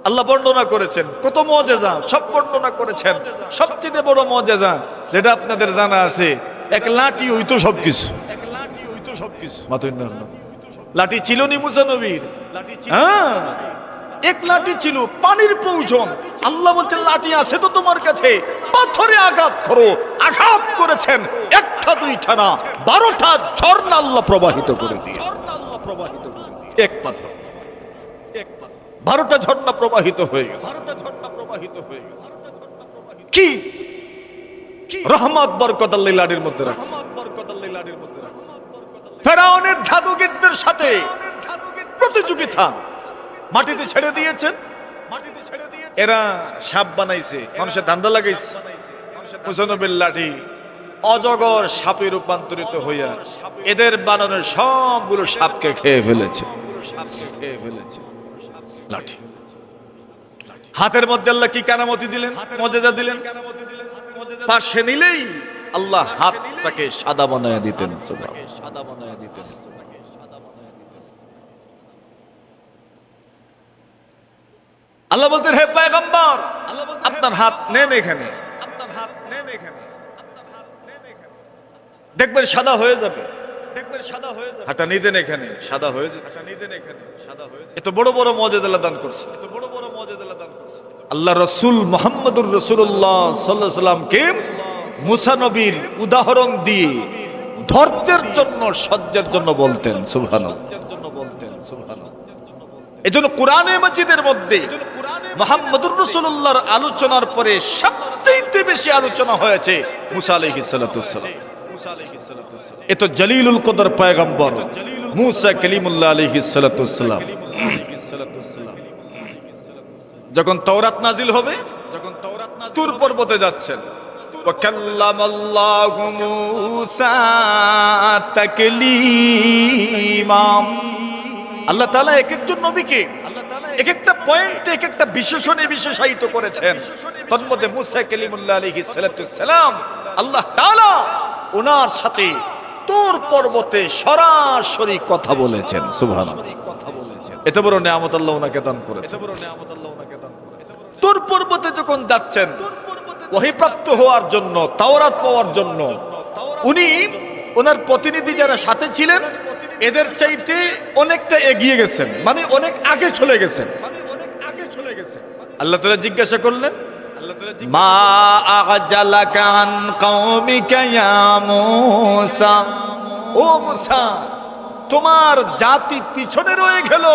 আল্লাহ বর্ণনা করেছেন কত মুজিজা, সব বর্ণনা করেছেন। সবচেয়ে বড় মুজিজা যেটা আপনাদের জানা আছে, এক লাঠি হইতো সবকিছু, এক লাঠি হইতো সবকিছু। মাতইন না লাঠি ছিল নি মুসা নবীর? হ্যাঁ, এক লাঠি ছিল, পানির প্রয়োজন। আল্লাহ বলছেন লাঠি আছে তো তোমার কাছে, পাথরে আঘাত করো। আঘাত করেছেন একটা দুইটা না, 12টা ঝর্ণা আল্লাহ প্রবাহিত করে দিয়ে, এক পাথর, এক পাথর 12টা ঝর্ণা প্রবাহিত হয়ে গেছে, 12টা ঝর্ণা প্রবাহিত হয়ে গেছে। কি রহমত বরকত আল্লাহ লাঠির মধ্যে রাখছে, ফেরাউনের জাদুগিরদের সাথে প্রতিযোগিতা মাটিতে ছেড়ে দিয়েছেন, মাটিতে ছেড়ে দিয়েছেন। এরা সাপ বানাইছে, মানুষের ধান্দা লাগাইছে। মুসা নবীর লাঠি অজগর সাপে রূপান্তরিত হইয়া এদের বানানোর সবগুলো সাপকে খেয়ে ফেলেছে, খেয়ে ফেলেছে লাঠি। হাতের মধ্যে আল্লাহ কি কারামতি দিলেন, মুজিজা দিলেন। পাশে নিলেই আল্লাহ হাতটাকে সাদা বানায়া দিতেন, সাদা বানায়া দিতেন। আল্লাহ বলতেন হে পয়গম্বর আপনার হাত নেন এখানে, আপনার হাত নেন এখানে, দেখবেন সাদা হয়ে যাবে, দেখবেন সাদা হয়ে যাবে। হাতটা নিতেন এখানে, সাদা হয়ে যাবে, হাতটা নিতেন এখানে, সাদা হয়ে যাবে। এত বড় বড় মুজিজা আল্লাহ দান করছে, এত বড় বড় মুজিজা আল্লাহ দান করছে। আল্লাহ রাসূল মুহাম্মদুর রাসূলুল্লাহ সাল্লাল্লাহু আলাইহি সাল্লামকে মুসা নবীর উদাহরণ দিয়ে ধৈর্যের জন্য, সহ্যের জন্য বলতেন। সুবহানাল্লাহ। এজন্য কোরআনে মাজিদের মধ্যে মুহাম্মদুর রাসূলুল্লাহর আলোচনার পরে সবচেয়ে বেশি আলোচনা হয়েছে মুসা আলাইহিস সালাতু ওয়াসসালাম। এত জলিলুল কদর পয়গম্বর মুসা কালিমুল্লাহ আলাইহিস সালাতু ওয়াসসালাম। যখন তাওরাত নাজিল হবে, যখন তাওরাত তুর পর্বতে যাচ্ছেন, ওয়া কাল্লামাল্লাহু মুসা তাকলীমা। আল্লাহ তাআলা এক একজন নবীকে এক একটা পয়েন্টে, এক একটা বিশেষণে বিশেষায়িত করেছেন। তন্মধ্যে মুসা কালিমুল্লাহ আলাইহিস সালাতু ওয়াসসালাম আল্লাহ তাআলা ওনার সাথে তুর পর্বতে সরাসরি কথা বলেছেন। সুবহানাল্লাহ। এত বড় নিয়ামত আল্লাহ ওনাকে দান করেছেন। তুর পর্বতে যখন যাচ্ছেন ওহী প্রাপ্ত হওয়ার জন্য, তাওরাত পাওয়ার জন্য, উনি ওনার প্রতিনিধি যারা সাথে ছিলেন এদের চাইতে অনেকটা এগিয়ে গেছেন, মানে অনেক আগে চলে গেছেন, আল্লাহ তাআলা জিজ্ঞাসা করলেন মা আ'জালাকা আন কওমিকা ইয়া মূসা। ও মূসা, তোমার জাতি পিছনে রয়ে গেল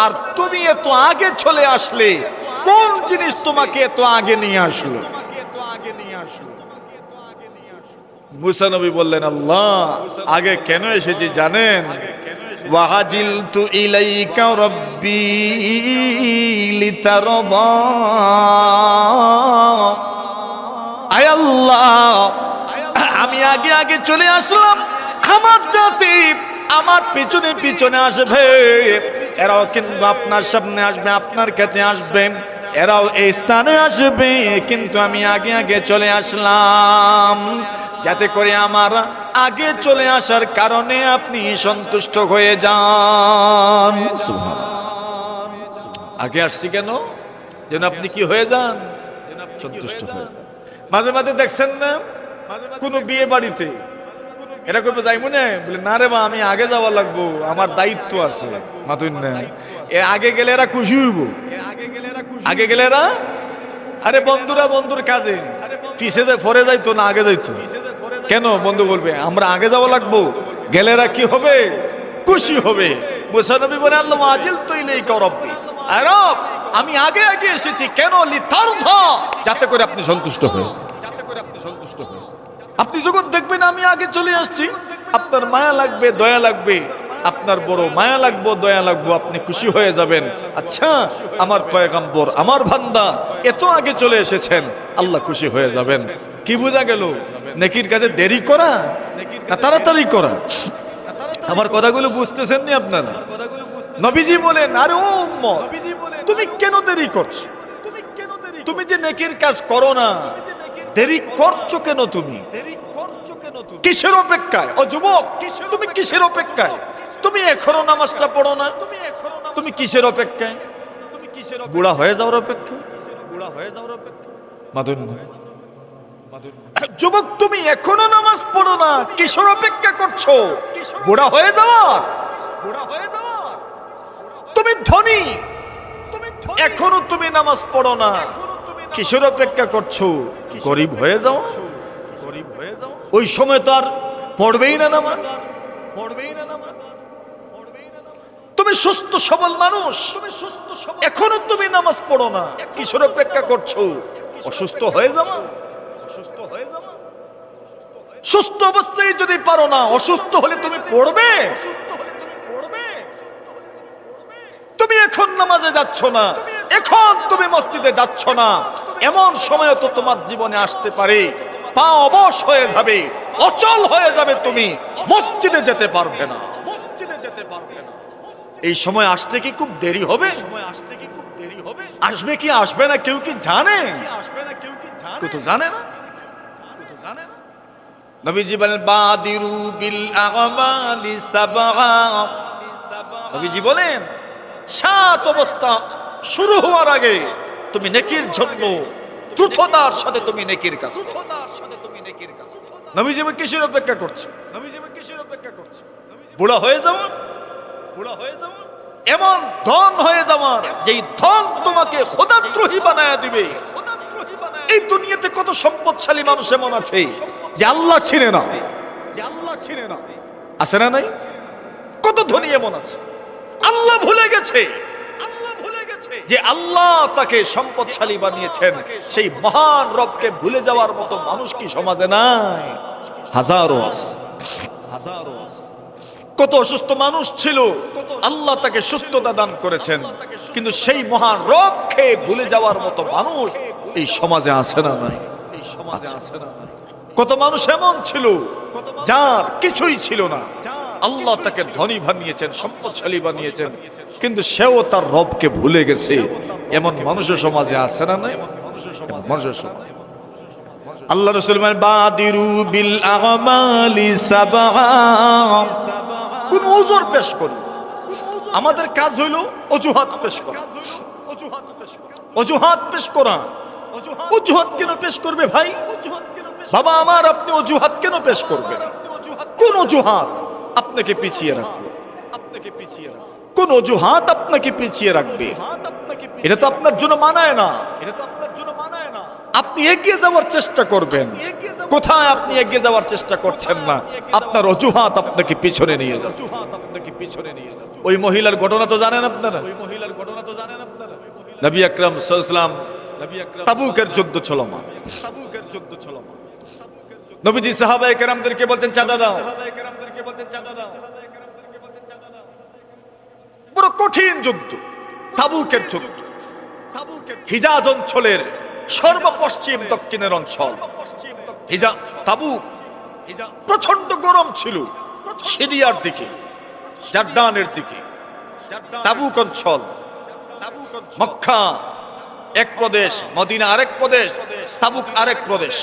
আর তুমি এত আগে চলে আসলে, কোন জিনিস তোমাকে এত আগে নিয়ে আসলো? মুসা নবী বললেন আল্লাহ আগে কেন এসেছি জানেন? ওয়াজিলতু ইলাইকা রাব্বি লিতারদা। আয় আল্লাহ, আমি আগে আগে চলে আসলাম, আমার জাতি আমার পিছনে পিছনে আসবে, এরাও কিন্তু আপনার সামনে আসবে, আপনার কাছে আসবে, এরাও এই স্থানে আসবে, কিন্তু আমি আগে আগে চলে আসলাম যাতে করে আমার আগে চলে আসার কারণে আপনি সন্তুষ্ট হয়ে যান। আগে আসছি কেন? যেন আপনি কি হয়ে যান, সন্তুষ্ট হয়ে যান। মাঝে মাঝে দেখছেন না কোন বিয়ে বাড়িতে এরা করবে যাই মনে বলে না রে মা আমি আগে যাওয়া লাগবো আমার দায়িত্ব আছে মাতুন না এ আগে গেলে এরা খুশি হইব আগে গেলে এরা আরে বন্ধুরা বন্ধুর কাজে পিছে যে পরে যাইতো না আগে যাইতো কেন বন্ধু বলবে আমরা আগে যাওয়া লাগবো গেলে এরা কি হবে খুশি হবে মুসা নবী বলে আল্লাহ আজিল তো ইলাই করব্বি আরব আমি আগে আগে এসেছি কেন লিতারধা যাতে করে আপনি সন্তুষ্ট হন আপনি যখন দেখবেন আমি আগে চলে আসছি আপনার মায়া লাগবে দয়া লাগবে আপনার বড় মায়া লাগবে দয়া লাগবে আপনি খুশি হয়ে যাবেন আচ্ছা আমার পয়গম্বর আমার বান্দা এত আগে চলে এসেছেন আল্লাহ খুশি হয়ে যাবেন কি বোঝা গেল নেকির কাজে দেরি করা না তাড়াতাড়ি করা আমার কথাগুলো বুঝতেছেন নি আপনারা নবীজি বলেন আরে ও উম্মত তুমি কেন দেরি করছো তুমি যে নেকির কাজ করো না দেরি করছো কেন তুমি কিসের অপেক্ষায় ও যুবক তুমি কিসের অপেক্ষায় তুমি এখনো নামাজটা পড়ো না তুমি কিসের অপেক্ষায় বুড়া হয়ে যাওয়ার অপেক্ষা মাধুর যুবক তুমি এখনো নামাজ পড়ো না কিসের অপেক্ষা করছো বুড়া হয়ে যাওয়ার তুমি ধনী এখনো তুমি নামাজ পড়ো না কিসের অপেক্ষা করছো গরিব হয়ে যাও ওই সময় তো আর পড়বেই না নামাজ তুমি সুস্থ সবল মানুষ এখনো তুমি নামাজ পড়ো না কিসের অপেক্ষা করছো অসুস্থ হয়ে যাও সুস্থ অবস্থায় যদি পারো না অসুস্থ হলে তুমি পড়বে তুমি এখন নামাজে যাচ্ছ না এখন তুমি মসজিদে যাচ্ছ না এমন সময় তো তোমার জীবনে আসতে পারে পা অবশ হয়ে যাবে অচল হয়ে যাবে তুমি মসজিদে যেতে পারবে না এই সময় আসতে কি খুব দেরি হবে আসবে কি আসবে না কেউ কি জানে কেউ তো জানে না নবীজি বলেন বাদিরু বিল আমালি সাবআ নবীজি বলেন 7 অবস্থা শুরু হওয়ার আগে তুমি নেকির জন্য দ্রুততার সাথে তুমি নেকির কাজ নবীজি কিসের অপেক্ষা করছে বুড়া হয়ে যাও এমন ধন হয়ে যাওয়ার যেই ধন তোমাকে খোদাদ্রোহী বানায়া দিবে এই দুনিয়াতে কত সম্পদশালী মানুষ এমন আছে যে আল্লাহ চিনে না আছে না নাই কত ধনী এমন আছে আল্লাহ ভুলে গেছে যে আল্লাহ তাকে সম্পদশালী বানিয়েছেন সেই মহান রবকে ভুলে যাওয়ার মতো মানুষ কি সমাজে নাই হাজারো কত অসুস্থ মানুষ ছিল আল্লাহ তাকে সুস্থতা দান করেছেন কিন্তু সেই মহান রবকে ভুলে যাওয়ার মতো মানুষ এই সমাজে আছে না নাই কত মানুষ এমন ছিল যার কিছুই ছিল না আল্লাহ তাকে ধনী বানিয়েছেন সম্পদশালী বানিয়েছেন কিন্তু সেও তার রবকে ভুলে গেছে এমন মানুষের সমাজে আছে না নাই মানুষের সমাজে আল্লাহ রাসূল বলেন বাদিরু বিল আমালি সাবআ কোন ওজোর পেশ করুন আমাদের কাজ হইল অজুহাত পেশ করা অজুহাত পেশ করা অজুহাত কেন পেশ করবে ভাই বাবা আমার আপনি অজুহাত কেন পেশ করবেন কোন অজুহাত আপনাকে পিছিয়ে রাখবে কোন অজুহাত আপনাকে পিছিয়ে রাখবে এটা তো আপনার জন্য মানায় না আপনি এগিয়ে যাওয়ার চেষ্টা করবেন কোথায় আপনি এগিয়ে যাওয়ার চেষ্টা করছেন না আপনার অজুহাত আপনাকে পিছনে নিয়ে যাচ্ছে ওই মহিলার ঘটনা তো জানেন আপনারা নবী আকরাম সাল্লাল্লাহু আলাইহি ওয়াসাল্লাম তাবুকের যুদ্ধ চলমান নবীজি সাহাবায়ে কেরামদেরকে বলতেন চাঁদা দাও বড় কঠিন যুদ্ধ তাবুকের যুদ্ধ হিজাজ অঞ্চলের সর্বপশ্চিম দক্ষিণের অঞ্চল তাবুক প্রচন্ড গরম ছিল সিরিয়ার দিকে জর্ডানের দিকে তাবুক অঞ্চল মক্কা এক প্রদেশ মদিনা আরেক প্রদেশ তাবুক আরেক প্রদেশ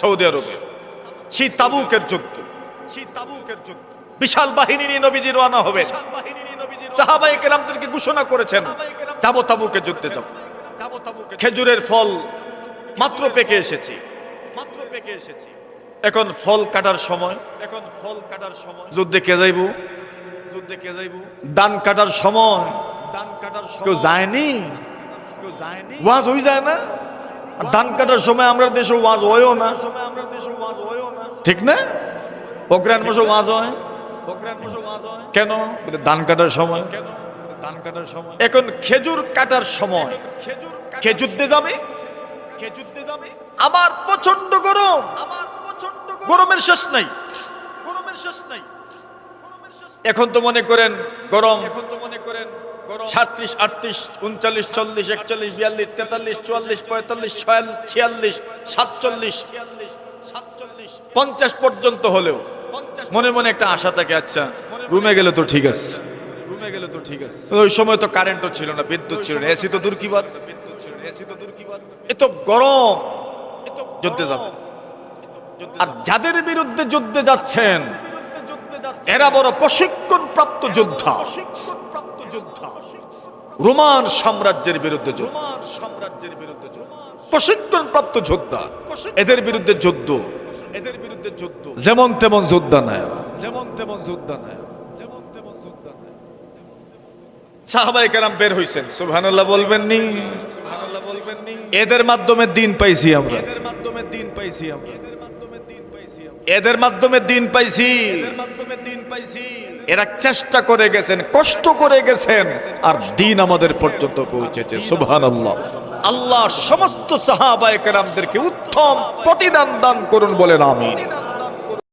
সৌদি আরবে সেই তাবুকের যুদ্ধ বিশাল বাহিনী নিয়ে নবীজি রওনা হবে সাহাবায়ে কেরামদেরকে ঘোষণা করেছেন যাব তাবুকের যুদ্ধে যাব খেজুরের ফল মাত্র পেকে এসেছে এখন ফল কাটার সময়, যুদ্ধে কে যাইব? ধান কাটার সময়, কেউ যায়নি, ওয়াজ হয়ে যায় না। আর ধান কাটার সময় আমরা দেশে ওয়াজ হয়ও না, ঠিক না? অগ্রাণ মাসে ওয়াজ হয়, কেন? বলে ধান কাটার সময়। এখন খেজুর কাটার সময়, কে যুদ্ধে যাবে? আমার প্রচন্ড গরম, গরমের শেষ নাই। এখন তো মনে করেন গরম 37, 38, 39, 40, 41, 42, 43, 44, 45, 46, 47, 50 পর্যন্ত হলেও মনে মনে একটা আশা থাকে, আচ্ছা রুমে গেলে তো ঠিক আছে। ওই সময় তো কারেন্টও ছিল না, বিদ্যুৎ ছিল না, এসি তো দূর কি বাত। এত গরম, যুদ্ধে যাবে। আর যাদের বিরুদ্ধে যুদ্ধে যাচ্ছেন এরা বড় প্রশিক্ষণ প্রাপ্ত যোদ্ধা। রোমান সাম্রাজ্যের বিরুদ্ধে প্রশিক্ষণ প্রাপ্ত যোদ্ধা। এদের বিরুদ্ধে যুদ্ধ যেমন তেমন যোদ্ধা নাই, সাহাবায়ে কেরাম বের হইছেন, সুবহানাল্লাহ বলবেন নি? এদের মাধ্যমে দিন পাইছি আমরা, এদের মাধ্যমে দিন পাইছি। এরা চেষ্টা করে গেছেন, কষ্ট করে গেছেন, আর দিন আমাদের পর্যন্ত পৌঁছেছে। সুবহানাল্লাহ। আল্লাহ সমস্ত সাহাবায়ে কেরামদেরকে উত্তম প্রতিদান দান করুন বলেন আমিন।